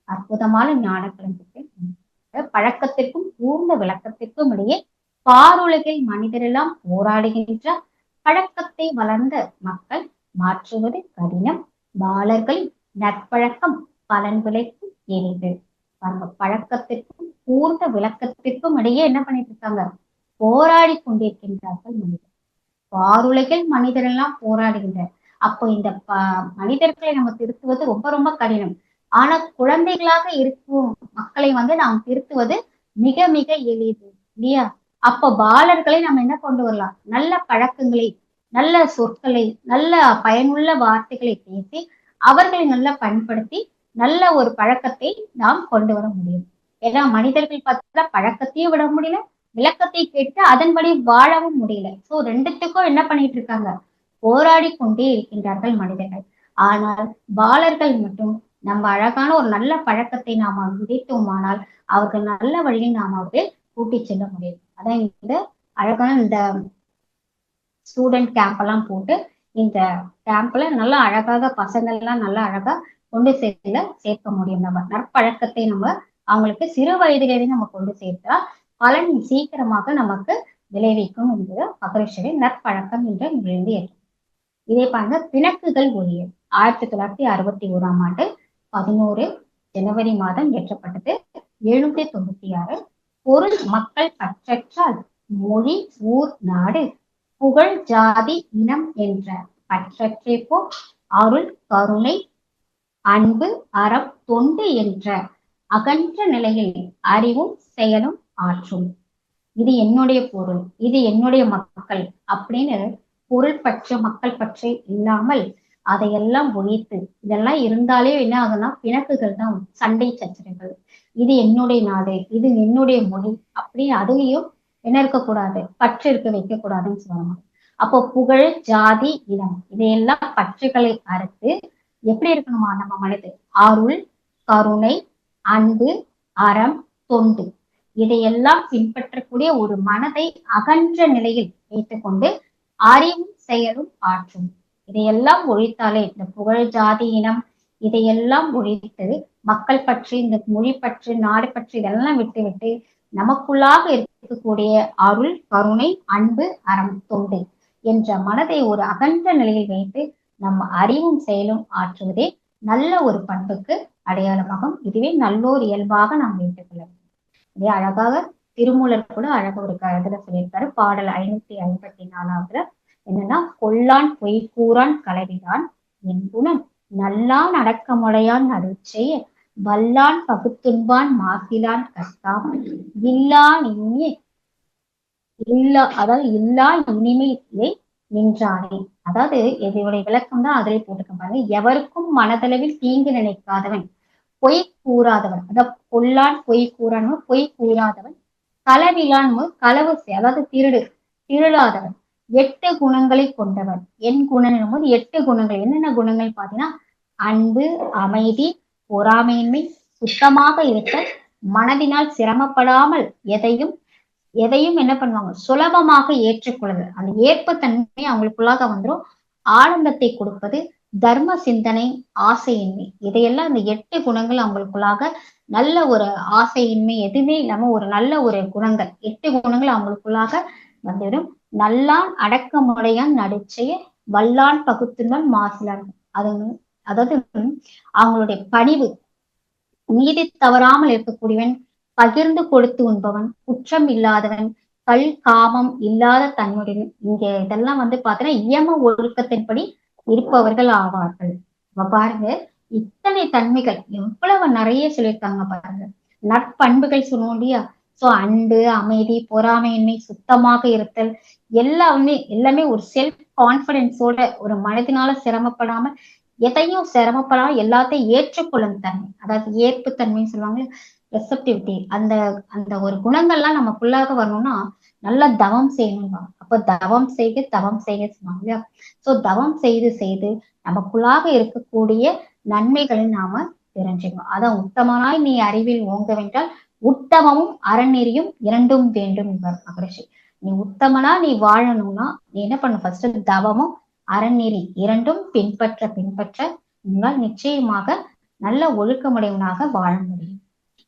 அற்புதமான ஞான களஞ்சியத்தில் பழக்கத்திற்கும் பூர்ண விளக்கத்திற்கும் இடையே பாருலகில் மனிதரெல்லாம் போராடுகின்ற பழக்கத்தை வளர்ந்த மக்கள் மாற்றுவது கடினம், பாலர்களின் நற்பழக்கம் பலன் விளைக்கும் எளிது. பழக்கத்திற்கும் பூர்ண விளக்கத்திற்கும் இடையே என்ன பண்ணிட்டு இருக்காங்க, போராடி கொண்டிருக்கின்றார்கள் மனிதர். பாருலகில் மனிதர் எல்லாம் போராடுகின்றனர். அப்போ இந்த மனிதர்களை நம்ம திருத்துவது ரொம்ப ரொம்ப கடினம். ஆனா குழந்தைகளாக இருக்கும் மக்களை நாம் திருத்துவது மிக மிக எளிது இல்லையா? அப்ப பாலர்களை நம்ம என்ன கொண்டு வரலாம், நல்ல பழக்கங்களை, நல்ல சொற்களை, நல்ல பயனுள்ள வார்த்தைகளை பேசி அவர்களை நல்லா பயன்படுத்தி நல்ல ஒரு பழக்கத்தை நாம் கொண்டு வர முடியும். ஏன்னா மனிதர்கள் பார்த்தா பழக்கத்தையும் விட முடியல, விளக்கத்தை கேட்டு அதன்படி வாழவும் முடியல. சோ ரெண்டுத்துக்கும் என்ன பண்ணிட்டு இருக்காங்க, போராடி கொண்டே இருக்கின்றார்கள் மனிதர்கள். ஆனால் பாலர்கள் மட்டும் நம்ம அழகான ஒரு நல்ல பழக்கத்தை நாம விதைத்தோமானால் அவர்கள் நல்ல வழியை நாம் அவர்கள் கூட்டி செல்ல முடியும். அதான் இந்த அழகான இந்த ஸ்டூடெண்ட் கேம்ப் எல்லாம் போட்டு இந்த கேம்ப்ல நல்லா அழகாக பசங்கள் எல்லாம் நல்லா அழகா கொண்டு சேர்க்க முடியும். நம்ம நற்பழக்கத்தை நம்ம அவங்களுக்கு சிறு வயதிலேயே நம்ம கொண்டு சேர்த்தா பலன் சீக்கிரமாக நமக்கு விளைவிக்கும் என்பது மகரிஷியின் நற்பழக்கம் என்ற நூலிலிருந்து ஏற்கும். இதே பாருங்க, பிணக்குகள் ஒழியல் 1961 11 ஜனவரி இயற்றப்பட்டது. 796. பொருள் மக்கள் பற்றற்றால் மொழி ஊர் நாடு புகழ் ஜாதி இனம் என்ற பற்றற்றே போ அருள் கருணை அன்பு அறம் தொண்டு என்ற அகன்ற நிலையில் அறிவும் செயலும் ஆற்றும். இது என்னுடைய பொருள், இது என்னுடைய மக்கள் அப்படின்னு பொருள் பற்று மக்கள் பற்று இல்லாமல் அதையெல்லாம் ஒழித்து, இதெல்லாம் இருந்தாலே என்ன ஆகுதுன்னா பிணக்குகள் தான், சண்டை சச்சரவுகள். இது என்னுடைய நாடு, இது என்னுடைய மொழி அப்படி அதுலயும் என்ன இருக்கக்கூடாது, பற்று இருக்க வைக்க கூடாதுன்னு சொல்லணும். அப்போ புகழ் ஜாதி இனம் இதையெல்லாம் பற்றுகளை அறுத்து எப்படி இருக்கணுமா நம்ம மனது, அருள் கருணை அன்பு அறம் தொண்டு இதையெல்லாம் பின்பற்றக்கூடிய ஒரு மனதை அகன்ற நிலையில் வைத்துக்கொண்டு அறிவும் செயலும் ஆற்றும். இதையெல்லாம் ஒழித்தாலே இந்த புகழ் ஜாதி இனம் இதையெல்லாம் ஒழித்து மக்கள் பற்றி, இந்த மொழி பற்றி, நாடு பற்றி இதெல்லாம் விட்டுவிட்டு நமக்குள்ளாக இருக்கக்கூடிய அருள், கருணை, அன்பு, அறம், தொண்டு என்ற மனதை ஒரு அகன்ற நிலையில் வைத்து நம்ம அறிவும் செயலும் ஆற்றுவதே நல்ல ஒரு பண்புக்கு அடையாளமாகும். இதுவே நல்லோர் இயல்பாக நாம் வைத்துக் கொள்ள வேண்டும். இதே அழகாக திருமூலர் கூட அழக ஒரு இதுல சொல்லியிருக்காரு. பாடல் 554 என்னன்னா, கொல்லான் பொய் கூறான் களவிடான் என் குணம் நல்லான் அடக்கமுடையான் நடுச்செய்ய வல்லான் பகுத்துண்பான் மாசிலான் கஷ்டாம் இல்லான் இனிமே அதாவது இல்லா இனிமையிலே நின்றானே. அதாவது இதனுடைய விளக்கம் தான் அதிலே போட்டுக்க பாருங்க. எவருக்கும் மனதளவில் தீங்கு நினைக்காதவன், பொய் கூறாதவன், அதாவது கொல்லான் பொய் கூறான், பொய் கூறாதவன், களவிலான் களவு அதாவது திருடாதவன், 8 குணங்களை கொண்டவன். என் குணம் போது 8 குணங்கள். என்னென்ன குணங்கள் பாத்தீங்கன்னா, அன்பு, அமைதி, பொறாமையின்மை, சுத்தமாக இருக்க, மனதினால் சிரமப்படாமல் எதையும் என்ன பண்ணுவாங்க, சுலபமாக ஏற்றுக்கொள்வது. அந்த ஏற்பு தன்மை அவங்களுக்குள்ளாக வந்துடும். ஆனந்தத்தை கொடுப்பது, தர்ம சிந்தனை, ஆசையின்மை, இதையெல்லாம் அந்த 8 குணங்கள் அவங்களுக்குள்ளாக நல்ல ஒரு ஆசையின்மை எதுவுமே இல்லாம ஒரு நல்ல ஒரு குணங்கள் 8 குணங்கள் அவங்களுக்குள்ளாக வந்துவிடும். நல்லான் அடக்கமுடையான் நடுச்செய்ய வல்லான் பகுத்துண்டான் மாசிலான். அதாவது அவங்களுடைய பணிவு, நீதி தவறாமல் இருக்கக்கூடியவன், பகிர்ந்து கொடுத்து உண்பவன், குற்றம் இல்லாதவன், காமம் இல்லாத தன்னுடைய இங்க இதெல்லாம் பாத்தீங்கன்னா இயம ஒழுக்கத்தின்படி இருப்பவர்கள் ஆவார்கள். பாருங்க, இத்தனை தன்மைகள் எவ்வளவு நிறைய சொல்லியிருக்காங்க பாருங்க. நற்பண்புகள் சொன்னோம் இல்லையா? சோ அன்பு, அமைதி, பொறாமையின்மை, சுத்தமாக இருத்தல், எல்லாமே ஒரு செல்ஃப் கான்பிடன்ஸோட, ஒரு மனதினால சிரமப்படாம, எதையும் சிரமப்படாம எல்லாத்தையும் ஏற்றுக்கொள்ளும் தன்மை, அதாவது ஏற்பு தன்மைன்னு சொல்லுவாங்க, ரெசப்டிவிட்டி. அந்த அந்த ஒரு குணங்கள்லாம் நமக்குள்ளாக வரணும்னா நல்லா தவம் செய்யணும். அப்ப தவம் செய்ய சொன்னாங்க இல்லையா? சோ தவம் செய்து நமக்குள்ளாக இருக்கக்கூடிய நன்மைகளை நாம தெரிஞ்சுக்கணும். அதான் உத்தமனாய் நீ அறிவில் ஓங்க வென்றால் உத்தமமும் அறநெறியும் இரண்டும் வேண்டும் இவர் மகரிஷி. நீ உத்தமனா நீ வாழணும்னா நீ என்ன பண்ண, ஃபர்ஸ்ட் தவமும் அறநெறி இரண்டும் பின்பற்ற உங்களால் நிச்சயமாக நல்ல ஒழுக்கமுடையவனாக வாழ முடியும்.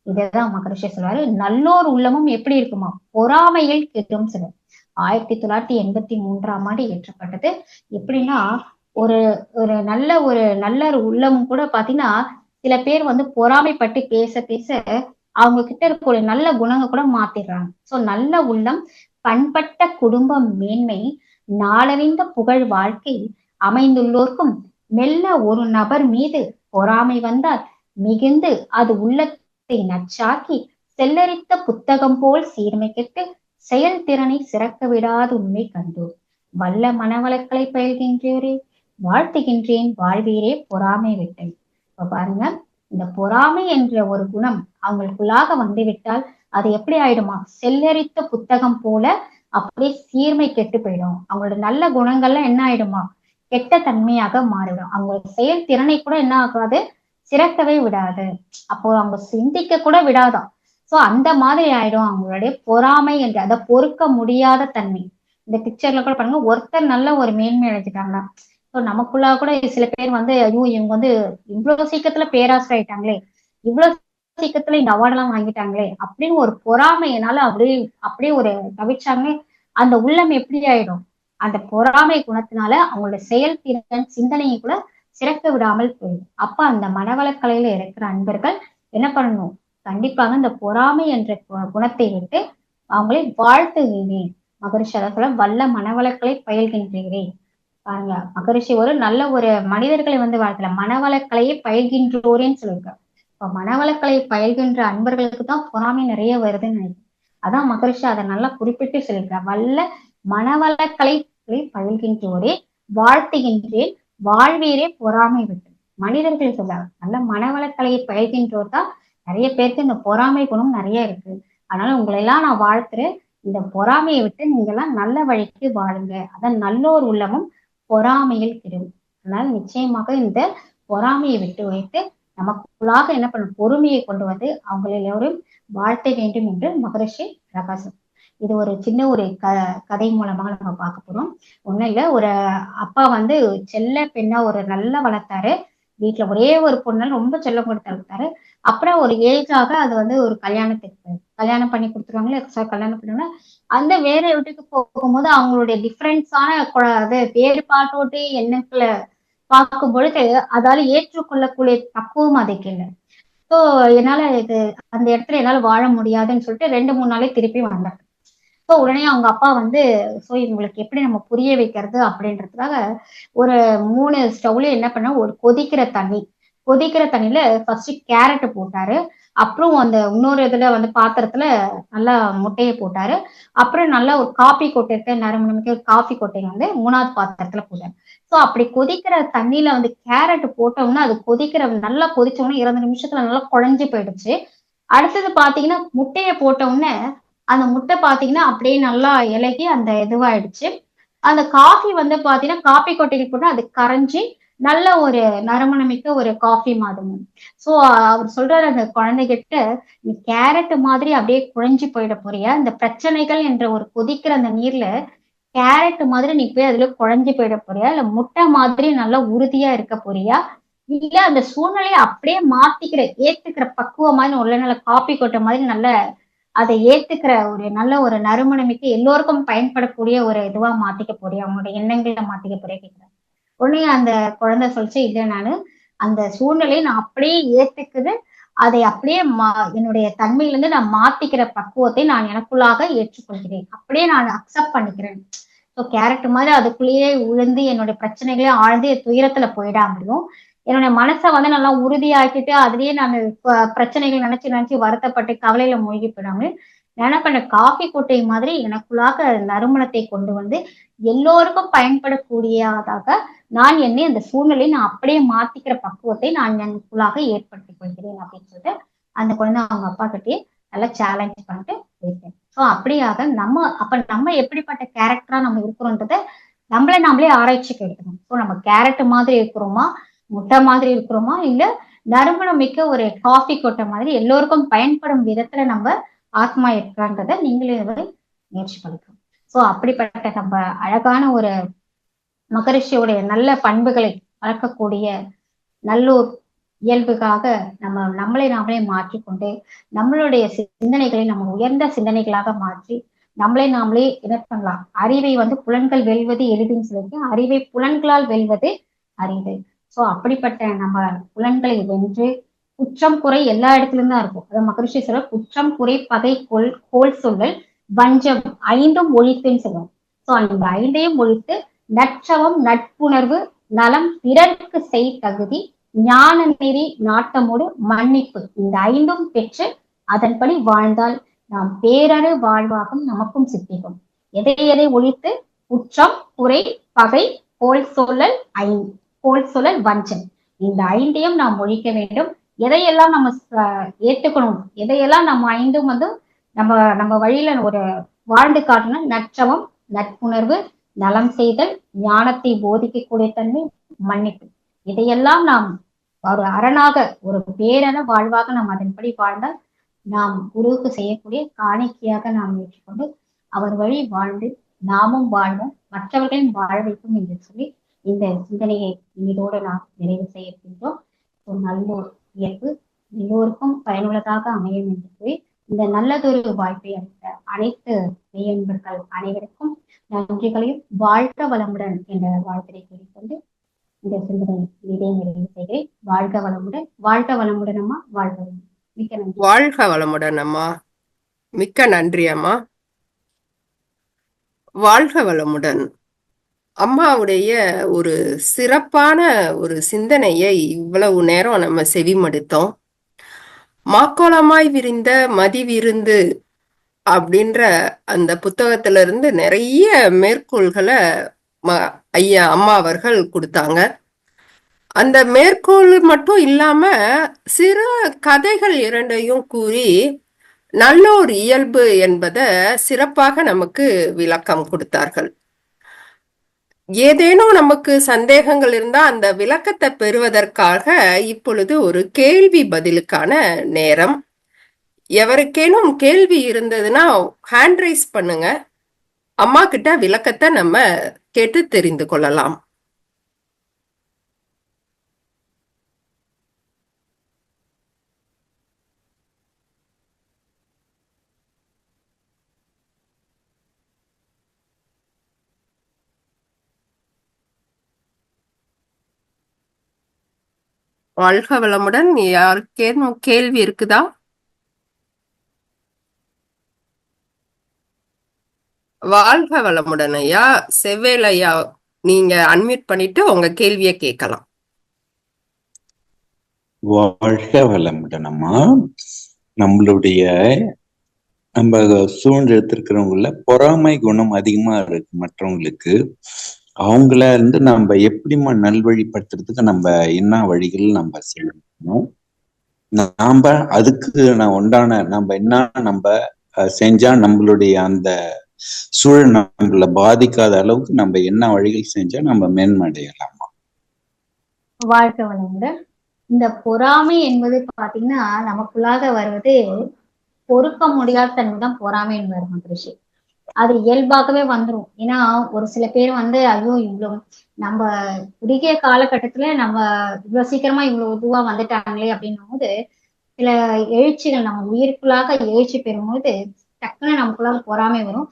இதைதான் மகரிஷி சொல்றாரு. நல்லோர் உள்ளமும் எப்படி இருக்குமா, பொறாமையில் கெடும் சிலர். 1983ஆம் ஆண்டு இயற்றப்பட்டது. எப்படின்னா, ஒரு ஒரு நல்ல உள்ளமும் கூட பாத்தீங்கன்னா, சில பேர் பொறாமைப்பட்டு பேச அவங்க கிட்ட இருக்கக்கூடிய நல்ல குணங்க கூட மாத்திடுறாங்க. சோ நல்ல உள்ளம், பண்பட்ட குடும்பம், மேன்மை, நாளறிந்த புகழ் வாழ்க்கை அமைந்துள்ளோர்க்கும் மெல்ல ஒரு நபர் மீது பொறாமை வந்தால் மிகுந்து அது உள்ளத்தை நச்சாக்கி செல்லரித்த புத்தகம் போல் சீர்மை கெட்டு செயல்திறனை சிறக்க விடாத உண்மை கண்டோர். வல்ல மனவளக்கலை பயில்கின்றோரே வாழ்த்துகின்றேன், வாழ்வீரே பொறாமை விட்டேன். இப்ப பாருங்க, இந்த பொறாமை என்ற ஒரு குணம் அவங்களுக்குள்ளாக வந்துவிட்டால் அது எப்படி ஆயிடுமா, செல்லரித்த புத்தகம் போல அப்படியே சீர்மை கெட்டு போயிடும். அவங்களோட நல்ல குணங்கள்லாம் என்ன ஆயிடுமா, கெட்ட தன்மையாக மாறிடும். அவங்களோட செயல்திறனை கூட என்ன ஆகாது, சிறக்கவே விடாது. அப்போ அவங்க சிந்திக்க கூட விடாதான். சோ அந்த மாதிரி ஆயிடும் அவங்களுடைய பொறாமை என்று, அதை பொறுக்க முடியாத தன்மை. இந்த பிக்சர்ல கூட பாருங்க, ஒருத்தர் நல்ல ஒரு மேன்மை அடைஞ்சிட்டாங்கன்னா, ஸோ நமக்குள்ளா கூட சில பேர் ஐயோ இவங்க இவ்வளவு சீக்கிரத்துல பேராசிரியர் ஆயிட்டாங்களே, இவ்வளவு சீக்கிரத்துல இந்த அவார்டெல்லாம் வாங்கிட்டாங்களே அப்படின்னு ஒரு பொறாமையினால அப்படியே ஒரு தவிச்சாங்க. அந்த உள்ளம் எப்படி ஆயிடும், அந்த பொறாமை குணத்தினால அவங்களோட செயல்திறன், சிந்தனையை கூட சிறக்க விடாமல் போயிடும். அப்ப அந்த மனவளக்கலையில இருக்கிற அன்பர்கள் என்ன பண்ணணும், கண்டிப்பாக இந்த பொறாமை என்ற குணத்தை விட்டு அவங்களை வாழ்த்துகிறேன். மகரிஷி சொல்ல, வல்ல மனவளக்கலை பயில்கின்றீரே. பாருங்க, மகரிஷி ஒரு நல்ல ஒரு மனிதர்களை வாழ்க்கல, மனவளக்கலையை பயில்கின்றோரேன்னு சொல்லியிருக்காரு. இப்ப மனவளக்கலை பயில்கின்ற அன்பர்களுக்கு தான் பொறாமை நிறைய வருதுன்னு நினைக்கிறேன். அதான் மகரிஷி அதை நல்லா குறிப்பிட்டு சொல்லியிருக்கார். வல்ல மனவளக்கலை பயில்கின்றோரே வாழ்த்துகின்றேன், வாழ்வீரே பொறாமை விட்டு. மனிதர்கள் சொல்றாங்க, நல்ல மனவளக்கலையை பயில்கின்றோர் தான் நிறைய பேருக்கு இந்த பொறாமை குணம் நிறைய இருக்கு. அதனால உங்களை எல்லாம் நான் வாழ்த்துறேன். இந்த பொறாமையை விட்டு நீங்க எல்லாம் நல்ல வழிக்கு வாழுங்க. அதான் நல்லோர் உள்ளமும் பொறாமையில் கெடும். அதனால நிச்சயமாக இந்த பொறாமையை விட்டு வைத்து நமக்குள்ளாக என்ன பண்ணும், பொறுமையை கொண்டு வந்து அவங்களை எல்லோரும் வாழ்த்த வேண்டும் என்று மகரிஷி பிரகாசம். இது ஒரு சின்ன ஒரு கதை மூலமாக நம்ம பார்க்க போறோம். ஒண்ணும் இல்ல, ஒரு அப்பா செல்ல பெண்ணா ஒரு நல்லா வளர்த்தாரு. வீட்டுல ஒரே ஒரு பொண்ணு ரொம்ப செல்லம் கொடுத்து வளர்த்தாரு. அப்புறம் ஒரு ஏஜாக அது வந்து ஒரு கல்யாணத்துக்கு கல்யாணம் பண்ணி கொடுத்துருவாங்களே, கல்யாணம் பண்ணுவாங்க. அந்த வேற வீட்டுக்கு போகும்போது அவங்களுடைய டிஃப்ரென்ஸான அது வேறுபாட்டோட்டு எண்ணங்களை பார்க்கும் பொழுது அதால ஏற்றுக்கொள்ளக்கூடிய பக்குவம் அதுக்கு இல்லை. ஸோ என்னால இது அந்த இடத்துல என்னால வாழ முடியாதுன்னு சொல்லிட்டு 2-3 நாளே திருப்பி வந்தாங்க. ஸோ உடனே அவங்க அப்பா வந்து, ஸோ இவங்களுக்கு எப்படி நம்ம புரிய வைக்கிறது அப்படின்றதுக்காக ஒரு 3 ஸ்டவ்லயும் என்ன பண்ணா, ஒரு கொதிக்கிற தண்ணியில ஃபர்ஸ்ட் கேரட் போட்டாரு. அப்புறம் அந்த இன்னொரு இதுல வந்து பாத்திரத்துல நல்லா முட்டையை போட்டாரு. அப்புறம் நல்லா ஒரு காபி கொட்டை நறுமணமிக்க ஒரு காஃபி கொட்டையை வந்து 3வது பாத்திரத்துல போட்டாரு. ஸோ அப்படி கொதிக்கிற தண்ணியில வந்து கேரட் போட்டோம்னா அது நல்லா கொதிச்சோம்னா 2 நிமிஷத்துல நல்லா குழஞ்சு போயிடுச்சு. அடுத்தது பாத்தீங்கன்னா முட்டையை போட்ட உடனே அந்த முட்டை பாத்தீங்கன்னா அப்படியே நல்லா இலகி அந்த இதுவாயிடுச்சு. அந்த காஃபி வந்து பாத்தீங்கன்னா காபி கொட்டைக்கு போட்டா அது கரைஞ்சி நல்ல ஒரு நறுமணமிக்க ஒரு காஃபி மாதிரி. சோ அவர் சொல்றாரு அந்த குழந்தைகிட்ட, நீ கேரட் மாதிரி அப்படியே குழஞ்சு போயிட போறியா, இந்த பிரச்சனைகள் என்ற ஒரு கொதிக்கிற அந்த நீர்ல கேரட் மாதிரி நீ போய் அதுல குழஞ்சு போயிட போறியா, இல்ல முட்டை மாதிரி நல்லா உறுதியா இருக்க போறியா, இல்ல அந்த சூழ்நிலையை அப்படியே ஏத்துக்கிற பக்குவமான உள்ள நல்ல காப்பி கொட்டை மாதிரி நல்ல அதை ஏத்துக்கிற ஒரு நல்ல ஒரு நறுமணமிக்க எல்லோருக்கும் பயன்படக்கூடிய ஒரு இதுவா மாத்திக்க போறியா, அவங்களோட எண்ணங்களை மாத்திக்க போறியா கேட்கிறேன். உடனே அந்த குழந்தை சொல்லிச்சு, இல்ல நானு அந்த சூழ்நிலையை நான் அப்படியே ஏத்துக்குது, அதை அப்படியே என்னுடைய தன்மையிலிருந்து நான் மாத்திக்கிற பக்குவத்தை நான் எனக்குள்ளாக ஏற்றுக்கொள்கிறேன், அப்படியே நான் அக்செப்ட் பண்ணிக்கிறேன். ஸோ கேரக்டர் மாதிரி அதுக்குள்ளேயே உழுந்து என்னுடைய பிரச்சனைகளே ஆழ்ந்து துயரத்துல போயிடாமலும் என்னுடைய மனசை வந்து நல்லா உறுதியாக்கிட்டு அதுலயே நான் பிரச்சனைகள் நினைச்சு நினைச்சு வருத்தப்பட்டு கவலையில மூழ்கி போயிடாமல் நினைப்ப காஃபி கொட்டை மாதிரி எனக்குள்ளாக நறுமணத்தை கொண்டு வந்து எல்லோருக்கும் பயன்படக்கூடியதாக நான் என்னை அந்த சூழ்நிலையை நான் அப்படியே மாத்திக்கிற பக்குவத்தை நான் எனக்குள்ளாக ஏற்படுத்திக் கொள்கிறேன் அப்படின்னு சொல்லிட்டு அந்த குழந்தை அவங்க அப்பா கிட்டே நல்லா சேலஞ்ச் பண்ணிட்டு போயிருக்கேன். ஸோ அப்படியாக நம்ம எப்படிப்பட்ட கேரக்டரா நம்ம இருக்கிறோன்றத நாமளே ஆராய்ச்சிக்கு எடுக்கணும். ஸோ நம்ம கேரட் மாதிரி இருக்கிறோமா, முட்டை மாதிரி இருக்கிறோமா, இல்ல நறுமணம் மிக்க ஒரு காஃபி கொட்டை மாதிரி எல்லோருக்கும் பயன்படும் விதத்துல நம்ம ஆத்மா இருக்கிறான்றத நீங்களே முயற்சி பண்ணிக்கணும். சோ அப்படிப்பட்ட நம்ம அழகான ஒரு மகரிஷியோடைய நல்ல பண்புகளை வளர்க்கக்கூடிய நல்லோர் இயல்புக்காக நம்மளை நாமளே மாற்றிக்கொண்டு நம்மளுடைய சிந்தனைகளை நம்ம உயர்ந்த சிந்தனைகளாக மாற்றி நம்மளை நாமளே என்ன பண்ணலாம், அறிவை வந்து புலன்கள் வெல்வது எளிதுன்னு சொல்லிட்டு அறிவை புலன்களால் வெல்வது அறிவு. சோ அப்படிப்பட்ட நம்ம புலன்களை வென்று குற்றம் குறை எல்லா இடத்துலயும் தான் இருக்கும். அதை மகரிஷி சொல்ற குற்றம் குறை பகை கோல் சொல்லல் வஞ்சம் 5ம் ஒழித்துன்னு சொல்லுவோம். சோ அந்த 5ஐயும் ஒழித்து நற்றவம் நட்புணர்வு நலம் பிறருக்கு செய் தகுதி ஞான நெறி நாட்டமோடு மன்னிப்பு இந்த 5ம் பெற்று அதன்படி வாழ்ந்தால் நாம் பேரறு வாழ்வாகும் நமக்கும் சித்திக்கும். எதை ஒழித்து குற்றம் குறை பகை கோல் சொல்லல் வஞ்சம் இந்த 5ஐயும் நாம் ஒழிக்க வேண்டும். எதையெல்லாம் நம்ம ஏற்றுக்கணும், எதையெல்லாம் நம்ம 5ம் வந்து நம்ம வழியில ஒரு வாழ்ந்து காட்டணும். நற்றவம் நட்புணர்வு நலம் செய்தல் ஞானத்தை போதிக்கக்கூடிய தன்மை மன்னிப்பு இதையெல்லாம் நாம் ஒரு அரணாக ஒரு பேரண வாழ்வாக நாம் அதன்படி வாழ்ந்தால் நாம் குருவுக்கு செய்யக்கூடிய காணிக்கையாக நாம் ஏற்றுக்கொண்டு அவர் வழி வாழ்ந்து நாமும் வாழ்வோம், மற்றவர்களையும் வாழ வைக்கும் என்று சொல்லி இந்த சிந்தனையை இதோடு நாம் நிறைவு செய்கின்றோம். நல்லோர் இயல்பு எல்லோருக்கும் பயனுள்ளதாக அமையும் என்று கூறி இந்த நல்லதொரு வாய்ப்பை அளித்த அனைத்து மெய்யன்பர்கள் அனைவருக்கும் நன்றிகளையும் வாழ்க வளமுடன் என்ற வாழ்த்தினை கூறிக்கொண்டு இந்த சிந்தனை இதை நிறைவு செய்கிறேன். வாழ்க வளமுடன் அம்மா, வாழ்க வளமுடன். மிக்க நன்றி. வாழ்க வளமுடன் அம்மா, மிக்க நன்றி அம்மா. வாழ்க வளமுடன். அம்மாவுடைய ஒரு சிறப்பான ஒரு சிந்தனையை இவ்வளவு நேரம் நம்ம செவிமடுத்தோம். மாக்கோளமாய் விரிந்த மதிவிருந்து அப்படின்ற அந்த புத்தகத்துல இருந்து நிறைய மேற்கோள்களை ஐயா அம்மா அவர்கள் கொடுத்தாங்க. அந்த மேற்கோள் மட்டும் இல்லாம சிறு கதைகள் 2ஐயும் கூறி நல்லோர் இயல்பு என்பதை சிறப்பாக நமக்கு விளக்கம் கொடுத்தார்கள். ஏதேனும் நமக்கு சந்தேகங்கள் இருந்தா அந்த விளக்கத்தை பெறுவதற்காக இப்பொழுது ஒரு கேள்வி பதிலுக்கான நேரம். எவருக்கேனும் கேள்வி இருந்ததுன்னா ஹேண்ட் ரைஸ் பண்ணுங்க. அம்மா கிட்ட விளக்கத்தை நம்ம கேட்டு தெரிந்து கொள்ளலாம். வாழ்க வளமுடன். யாருக்கேனும் கேள்வி இருக்குதா? வாழ்க வளமுடன் ஐயா. செவ்வேல் ஐயா, நீங்க அன்மியூட் பண்ணிட்டு உங்க கேள்வியை கேட்கலாம். வாழ்க வளமுடன் அம்மா. நம்மளுடைய நம்ம சூழ்நிலை இருக்கிறவங்கள பொறாமை குணம் அதிகமா இருக்கு மற்றவங்களுக்கு. அவங்கள இருந்து நம்ம எப்படிமா நல்வழிப்படுத்துறதுக்கு நம்ம என்ன வழிகள் நம்ம செய்யணும், நாம அதுக்கு உண்டான நம்ம என்ன நம்ம செஞ்சா நம்மளுடைய அந்த சூழல் நம்மள பாதிக்காத அளவுக்கு நம்ம என்ன வழிகள் செஞ்சா நம்ம மேன்மடையலாமா? வாழ்க்கை வளமுடன். இந்த பொறாமை என்பது பாத்தீங்கன்னா நமக்குள்ளாக வருவது பொறுக்க முடியாத தன்மைதான் பொறாமை என்பது மகிழ்ச்சி. அது இயல்பாகவே வந்துடும். ஏன்னா ஒரு சில பேர் ஐயோ இவ்வளவு நம்ம குறுகிய காலகட்டத்துல நம்ம இவ்வளவு சீக்கிரமா இவ்வளவு இதுவா வந்துட்டாங்களே அப்படின்னும் போது சில எழுச்சிகள் நம்ம உயிருக்குள்ளாக எழுச்சி பெறும்போது டக்குன்னு நமக்குள்ளாக பொறாமை வரும்.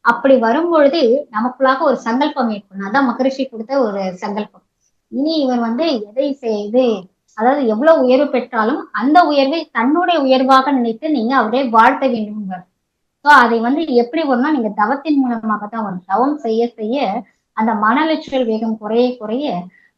அப்படி வரும் பொழுது நமக்குள்ளாக ஒரு சங்கல்பம் ஏற்படும். அதான் மகரிஷி கொடுத்த ஒரு சங்கல்பம். இனி இவர் எதை செய்து, அதாவது எவ்வளவு உயர்வு பெற்றாலும் அந்த உயர்வை தன்னுடைய உயர்வாக நினைத்து நீங்க அவரை வாழ்த்த வேண்டும். ஸோ அதை எப்படி வரும்னா நீங்க தவத்தின் மூலமாக தான் வரும். தவம் செய்ய செய்ய அந்த மனலட்சல் வேகம் குறைய குறைய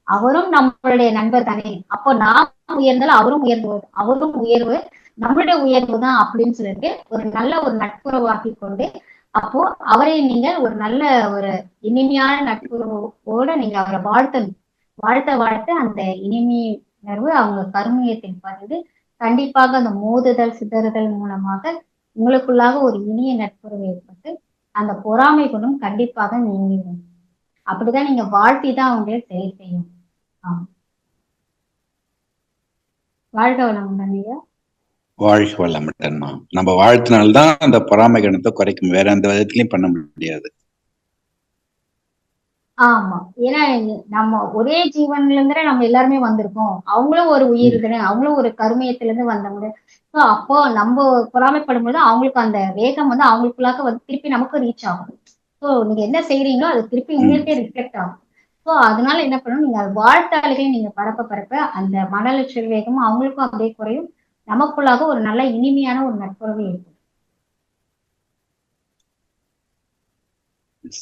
அவரும் நம்மளுடைய நண்பர் தானே, அப்போ நாம் உயர்ந்தாலும் அவரும் உயர்ந்து, அவரும் உயர்வு நம்மளுடைய உயர்வு தான் அப்படின்னு சொல்லிட்டு ஒரு நல்ல ஒரு நட்புறவாக்கி கொண்டு அப்போ அவரை நீங்க ஒரு நல்ல ஒரு இனிமையான நட்புறவோட நீங்க அவரை வாழ்த்தணும். வாழ்த்த வாழ்த்த அந்த இனிமையுணர்வு அவங்க கருமையத்தில் பதிந்து கண்டிப்பாக அந்த மோதுதல் சிதறுதல் மூலமாக உங்களுக்குள்ளாக ஒரு இனிய நட்புறவு ஏற்பட்டு அந்த பொறாமை குணம் கண்டிப்பாக நீங்கிடும். அப்படிதான் நீங்க வாழ்த்தி தான் அவங்க சரி செய்யும். வாழ்க வளமுடன் ஐயா. வாழ்க வளமுடன்மா. நம்ம வாழ்த்தினால்தான் அந்த பொறாமை கணத்தை குறைக்கும், வேற எந்த விதத்திலையும் பண்ண முடியாது. ஆமா, ஏன்னா நம்ம ஒரே ஜீவன்ல இருந்து நம்ம எல்லாருமே வந்திருக்கோம். அவங்களும் ஒரு உயிர் தானே, அவங்களும் ஒரு கருமையத்துல இருந்து வந்தவங்க. ஸோ அப்போ நம்ம பொறாமைப்படும் போது அவங்களுக்கு அந்த வேகம் அவங்களுக்குள்ளாக திருப்பி நமக்கு ரீச் ஆகும். ஸோ நீங்க என்ன செய்யறீங்களோ அது திருப்பி உங்களுக்கே ரிஃப்ளெக்ட் ஆகும். ஸோ அதனால என்ன பண்ணணும், நீங்க வாழ்த்தாளிகளை நீங்க பரப்ப பரப்ப அந்த மனலட்சல் வேகமும் அவங்களுக்கும் அப்படியே குறையும். நமக்குள்ளாக ஒரு நல்ல இனிமையான ஒரு நட்புறவு ஏற்படும்.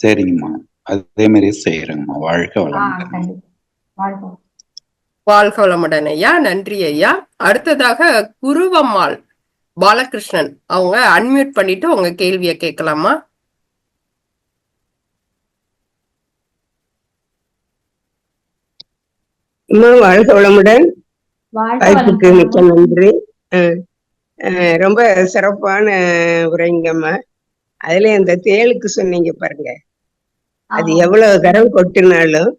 சரிங்கம்மா, அதே மாதிரி செய்யறேங்கம்மா. வாழ்க வளமுடன். வாழ்க வளமுடன் ஐயா. நன்றி ஐயா. அடுத்ததாக குருவம்மாள் பாலகிருஷ்ணன், அவங்க அன்மியூட் பண்ணிட்டு உங்க கேள்வியை கேட்கலாமா? வாழ்க வளமுடன். வாய்ப்புக்கு மிக்க நன்றி. ரொம்ப சிறப்பான உரைங்கம்மா. அதுல அந்த தேளுக்கு சொன்னீங்க பாருங்க, அது எவ்வளவு தரம் கொட்டினாலும்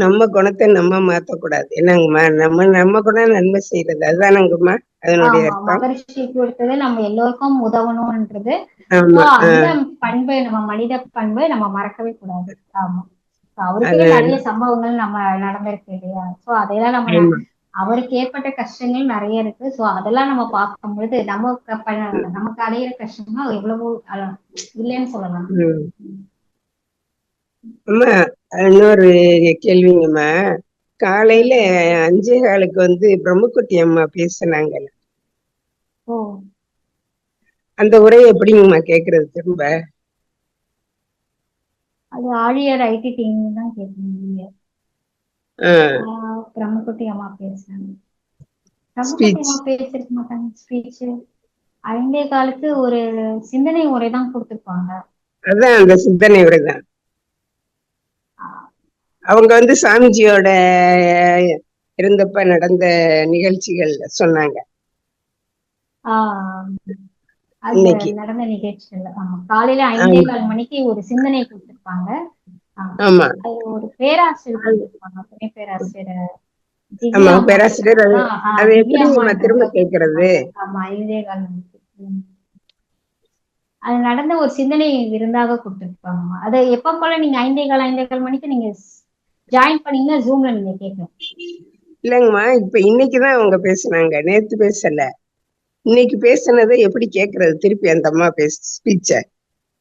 நம்ம குணத்தை நம்ம மாத்தக்கூடாது. என்னங்கம்மா, நம்ம குணம் நன்மை செய்யறது அதுதானங்கம்மா அதனுடைய அர்த்தம். நம்ம எல்லோருக்கும் உதவணும்ன்றது பண்பு, நம்ம மனித பண்பு நம்ம மறக்கவே கூடாது. ஆமா, அவருக்கு நிறைய சம்பவங்கள் நம்ம நடந்திருக்கு இல்லையா? சோ அதெல்லாம் நம்ம அவருக்கு ஏற்பட்ட கஷ்டங்கள் நிறைய இருக்கு. சோ அதெல்லாம் நம்ம பார்க்கும் பொழுது நமக்கு அடையிற கஷ்டம்னா எவ்வளவோ இல்லைன்னு சொல்லலாம். அம்மா இன்னொரு கேள்விங்கம்மா, காலையில 5:15 பிரம்மக்குட்டி அம்மா பேசினாங்க. அந்த உரையை எப்படிங்கம்மா கேக்குறது திரும்ப? அது ஆழியர் ஐடி டீம் தான் கேட்கணும். பிரம்மக்குட்டி அம்மா பேசுறாங்க. பிரம்மக்குட்டி அம்மா பேசிருக்க மாட்டாங்க. ஸ்பீச் 5:15 ஒரு சிந்தனை உரை தான் கொடுத்திருப்பாங்க. அதான் அந்த சிந்தனை உரை தான். அவங்க சாமிஜியோட இருந்தப்ப நடந்த நிகழ்ச்சிகள் சொன்னாங்க. நடந்த நிகழ்ச்சிகள். ஆமா, காலையில 5:15 மணிக்கு ஒரு சிந்தனை கொடுத்திருப்பாங்க. ஆமா, ஒரு பேராசிரியர் கொடுத்திருப்பாங்க. துணை பேராசிரியர் பேராசிரியர். அது எப்படி நம்ம திரும்ப கேக்குறது? ஆமா, 5:15 மணிக்கு அது நடந்த ஒரு சிந்தனை விருந்தாக கொடுத்திருப்பாங்க. அதை எப்ப போல நீங்க 5:15 மணிக்கு நீங்க ஜாயின் பண்ணீங்கன்னா ஜூம்ல நீங்க கேட்கலாம். இல்லங்கம்மா, இப்ப இன்னைக்குதான் அவங்க பேசுனாங்க, நேத்து பேசல. இன்னைக்கு பேசுனதை எப்படி கேக்குறது திருப்பி அந்த அம்மா ஸ்பீச்ச?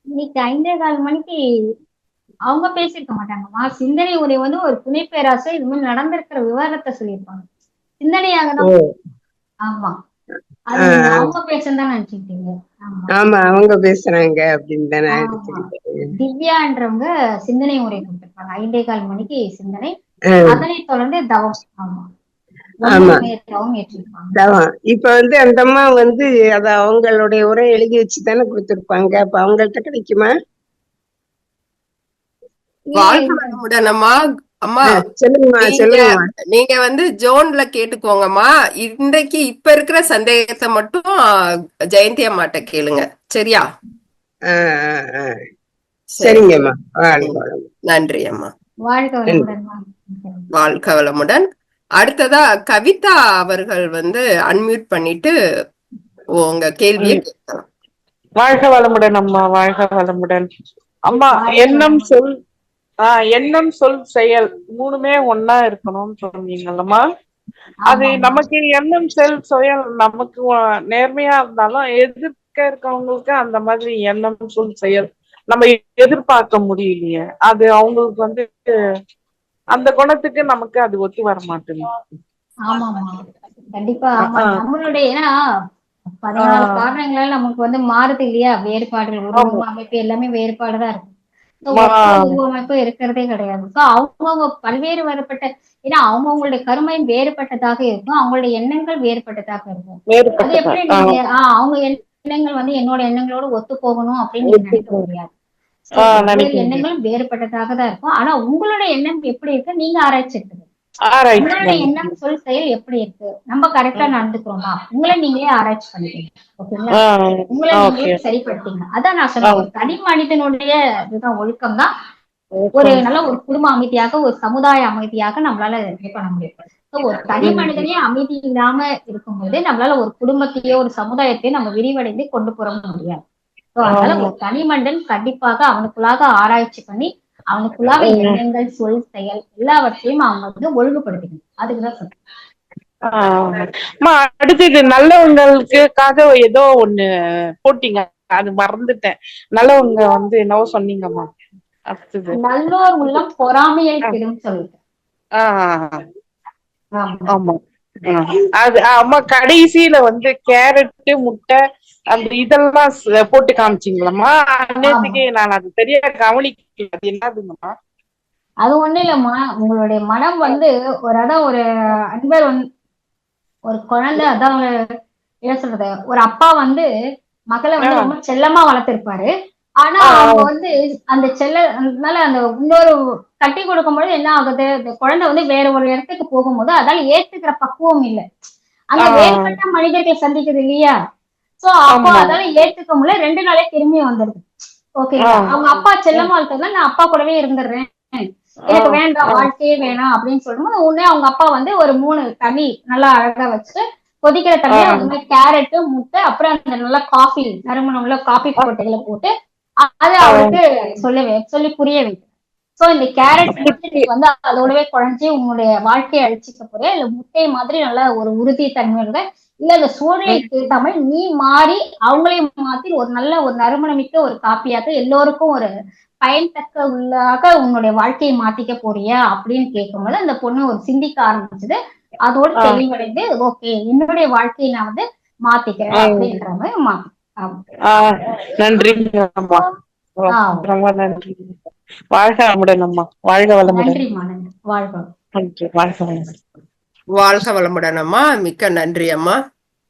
இன்னைக்கு 5:15 மணிக்கு அவங்க பேசிருக்க மாட்டாங்கம்மா. சிந்தனை உரை ஒரு துணை பேராசிரியர் இது மாதிரி நடந்திருக்கிற விவரத்தை சொல்லியிருப்பாங்க. சிந்தனையாக ஓ தான். ஆமா, அது நீங்க ஆஹ் அவங்க பேசுறதுதான் நினைச்சுக்கிட்டீங்க. ஆமா ஆமா அவங்க பேசுறாங்க அப்படின்னு தான் நான் ஆமா. எடுத்துக்கிட்டேன். திவ்யான்றவங்க சிந்தனை உரை கொடுத்திருப்பாங்க, 5:15 மணிக்கு சிந்தனை. ஆஹ் அதனைத் தொடர்ந்து தவம். ஆமா, ஆமா 9 தவம் ஏற்றிருப்பாங்க. அதான் இப்ப அந்த அம்மா அத அவங்களுடைய உரை எழுதி வச்சுதானே கொடுத்திருப்பாங்க. அப்ப அவங்கள்ட்ட கிடைக்குமா? இல்ல வாழ்க இல்ல. வளமுடன் அம்மா. அம்மா, சொல்லுங்கம்மா நீங்க சொல்லுங்கம்மா. நீங்க ஜோன்ல கேட்டுக்கோங்கம்மா. இன்றைக்கு இப்ப இருக்கிற சந்தேகத்தை மட்டும் ஜெயந்தி அம்மாட்ட கேளுங்க, சரியா? ஆஹ் ஆஹ் ஆஹ் சரி. சரிங்கம்மா. நன்றி அம்மா. வாழ்க வளமுடன். வாழ்க வளமுடன். அடுத்ததா கவிதா அவர்கள் அன்மியூட் பண்ணிட்டு உங்க கேள்வியை கேட்கலாம். வாழ்க வளமுடன் அம்மா, வாழ்க வளமுடன் அம்மா. வாழ்க எண்ணம் வளமுடன். சொல் எண்ணம் சொல் செயல் மூணுமே ஒன்னா இருக்கணும்னு சொன்னீங்கல்லம்மா. அது ஆமா ஆமா நமக்கு எண்ணம் சொல் செயல் நமக்கு நேர்மையா இருந்தாலும் எதிர்க்க இருக்கவங்களுக்கு அந்த மாதிரி எண்ணம் சொல் செயல் நம்ம எதிர்பார்க்க முடியலையே. அது அவங்களுக்கு அந்த குணத்துக்கு நமக்கு அது ஒத்து வர மாட்டேங்குது. ஆமாமா கண்டிப்பா. ஆமா, ஆஹ் நம்மளுடைய ஏன்னா 14 காரணங்களால நமக்கு மாறுது இல்லையா, வேறுபாடுகள், ஆமா. உருவம், அமைப்பு எல்லாமே வேறுபாடுதான் இருக்கு. ஒத்த உருவமைப்பு இருக்கிறதே கிடையாது. சோ அவங்கவுங்க பல்வேறு வேறுபட்ட, ஏன்னா அவங்கவுங்களுடைய கருமையும் வேறுபட்டதாக இருக்கும், அவங்களுடைய எண்ணங்கள் வேறுபட்டதாக இருக்கும். அது எப்படி நீங்க அவங்க எண்ணங்கள் என்னோட எண்ணங்களோட ஒத்து போகணும் அப்படின்னு நீங்க நினைக்க முடியாது. சோ ஒவ்வொரு எண்ணங்களும் வேறுபட்டதாக தான் இருக்கும். ஆனா உங்களுடைய எண்ணம் எப்படி இருக்கு நீங்க ஆராய்ச்சி எடுத்துக்கணும். உங்களுடைய எண்ணம் சொல் செயல் எப்படி இருக்கு, நம்ம கரெக்டா நடந்துக்கிறோமா, உங்களை நீங்களே ஆராய்ச்சி பண்ணிக்கணும். ஓகேங்களா? உங்களை நீங்களே சரிப்படுத்திங்க. அதான் நான் சொன்னேன், ஒரு தனி மனிதனுடைய இதுதான் ஒழுக்கம் தான் ஒரு நல்ல ஒரு குடும்ப அமைதியாக, ஒரு சமுதாய அமைதியாக நம்மளால இது பண்ண முடியும். ஒரு தனி மனிதனே அமைதி இல்லாம இருக்கும்போது நம்மளால ஒரு குடும்பத்தையோ ஒரு சமுதாயத்தையோ நம்ம விரிவடைந்து கொண்டு போற முடியாது. அதனால ஒரு தனி மனிதன் கண்டிப்பாக அவனுக்குள்ளாக ஆராய்ச்சி பண்ணி அவனுக்குள்ளாக எண்ணங்கள் சொல் செயல் எல்லாவற்றையும் அவங்க ஒழுங்குபடுத்திக்கணும். அதுக்குதான் சொல்றேன். அடுத்தது நல்லவங்களுக்காக ஏதோ ஒண்ணு போட்டீங்க, அது மறந்துட்டேன். நல்லவங்க என்னவோ சொன்னீங்கம்மா. அடுத்தது நல்லோர் உள்ளம் பொறாமையை கெடும் சொல்லிட்டு. ஆமா அது அம்மா கடைசியில கேரட் முட்டை அந்த இதெல்லாம் போட்டு காமிச்சிங்களம்மா. அன்னைக்கு நான் அது சரியா கவனிக்கல, அது என்னதுங்கம்மா? அது ஒண்ணு இல்லம்மா, உங்களுடைய மனம் ஒரு அன்பர் ஒரு குழந்தை, அதான் என்ன சொல்றது, ஒரு அப்பா மகளை ரொம்ப செல்லமா வளர்த்திருப்பாரு. ஆனா அவங்க அந்த அதனால அந்த இன்னொரு கட்டி கொடுக்கும்போது என்ன ஆகுது, இந்த குழந்தை வேற ஒரு இடத்துக்கு போகும்போது அதால ஏத்துக்கிற பக்குவம் இல்லை. அங்க வேறுபட்ட மனிதர்கள் சந்திக்குது இல்லையா, சோ அப்போ அதால ஏத்துக்க முடியல, 2 நாளே திரும்பி வந்துருது. ஓகேங்களா? அவங்க அப்பா செல்லமா வளர்த்ததுல நான் அப்பா கூடவே இருந்துடுறேன், எனக்கு வேண்டாம், வாழ்க்கையே வேணாம் அப்படின்னு சொல்லும்போது உடனே அவங்க அப்பா ஒரு 3 தண்ணி நல்லா அழகா வச்சு கொதிக்கிற தண்ணியில கேரட் முட்டை அப்புறம் அந்த நல்லா காஃபி நறுமணம்ல காஃபி கொட்டைகளை போட்டு அதை அவருக்கு சொல்லி புரிய வைக்கும். சோ இந்த கேரட் நீ அதோடவே குழஞ்சி உன்னுடைய வாழ்க்கையை அழிச்சிக்க போற, இல்ல முட்டை மாதிரி நல்ல ஒரு உறுதி தன்மையோட, இல்ல அந்த சூழ்நிலைக்கு ஏற்ற மாதிரி நீ மாறி அவங்களையும் மாத்தி ஒரு நல்ல ஒரு நறுமணமிக்க ஒரு காப்பியாக எல்லோருக்கும் ஒரு பயன்தக்க உள்ளாக உன்னுடைய வாழ்க்கையை மாத்திக்க போறியா அப்படின்னு கேட்கும்போது அந்த பொண்ணு ஒரு சிந்திக்க ஆரம்பிச்சது. அதோடு தெளிவடைந்து ஓகே என்னுடைய வாழ்க்கையை நான் மாத்திக்கிறேன் அப்படின்ற மாதிரி மாத்தி. நன்றி ரொம்ப நன்றி. வாழ்க வளமுடன் அம்மா, வாழ்க வளமுடன். நன்றிம்மா, நன்றி. வாழ்க வாழ்க வளமுடன் அம்மா, மிக்க நன்றி அம்மா.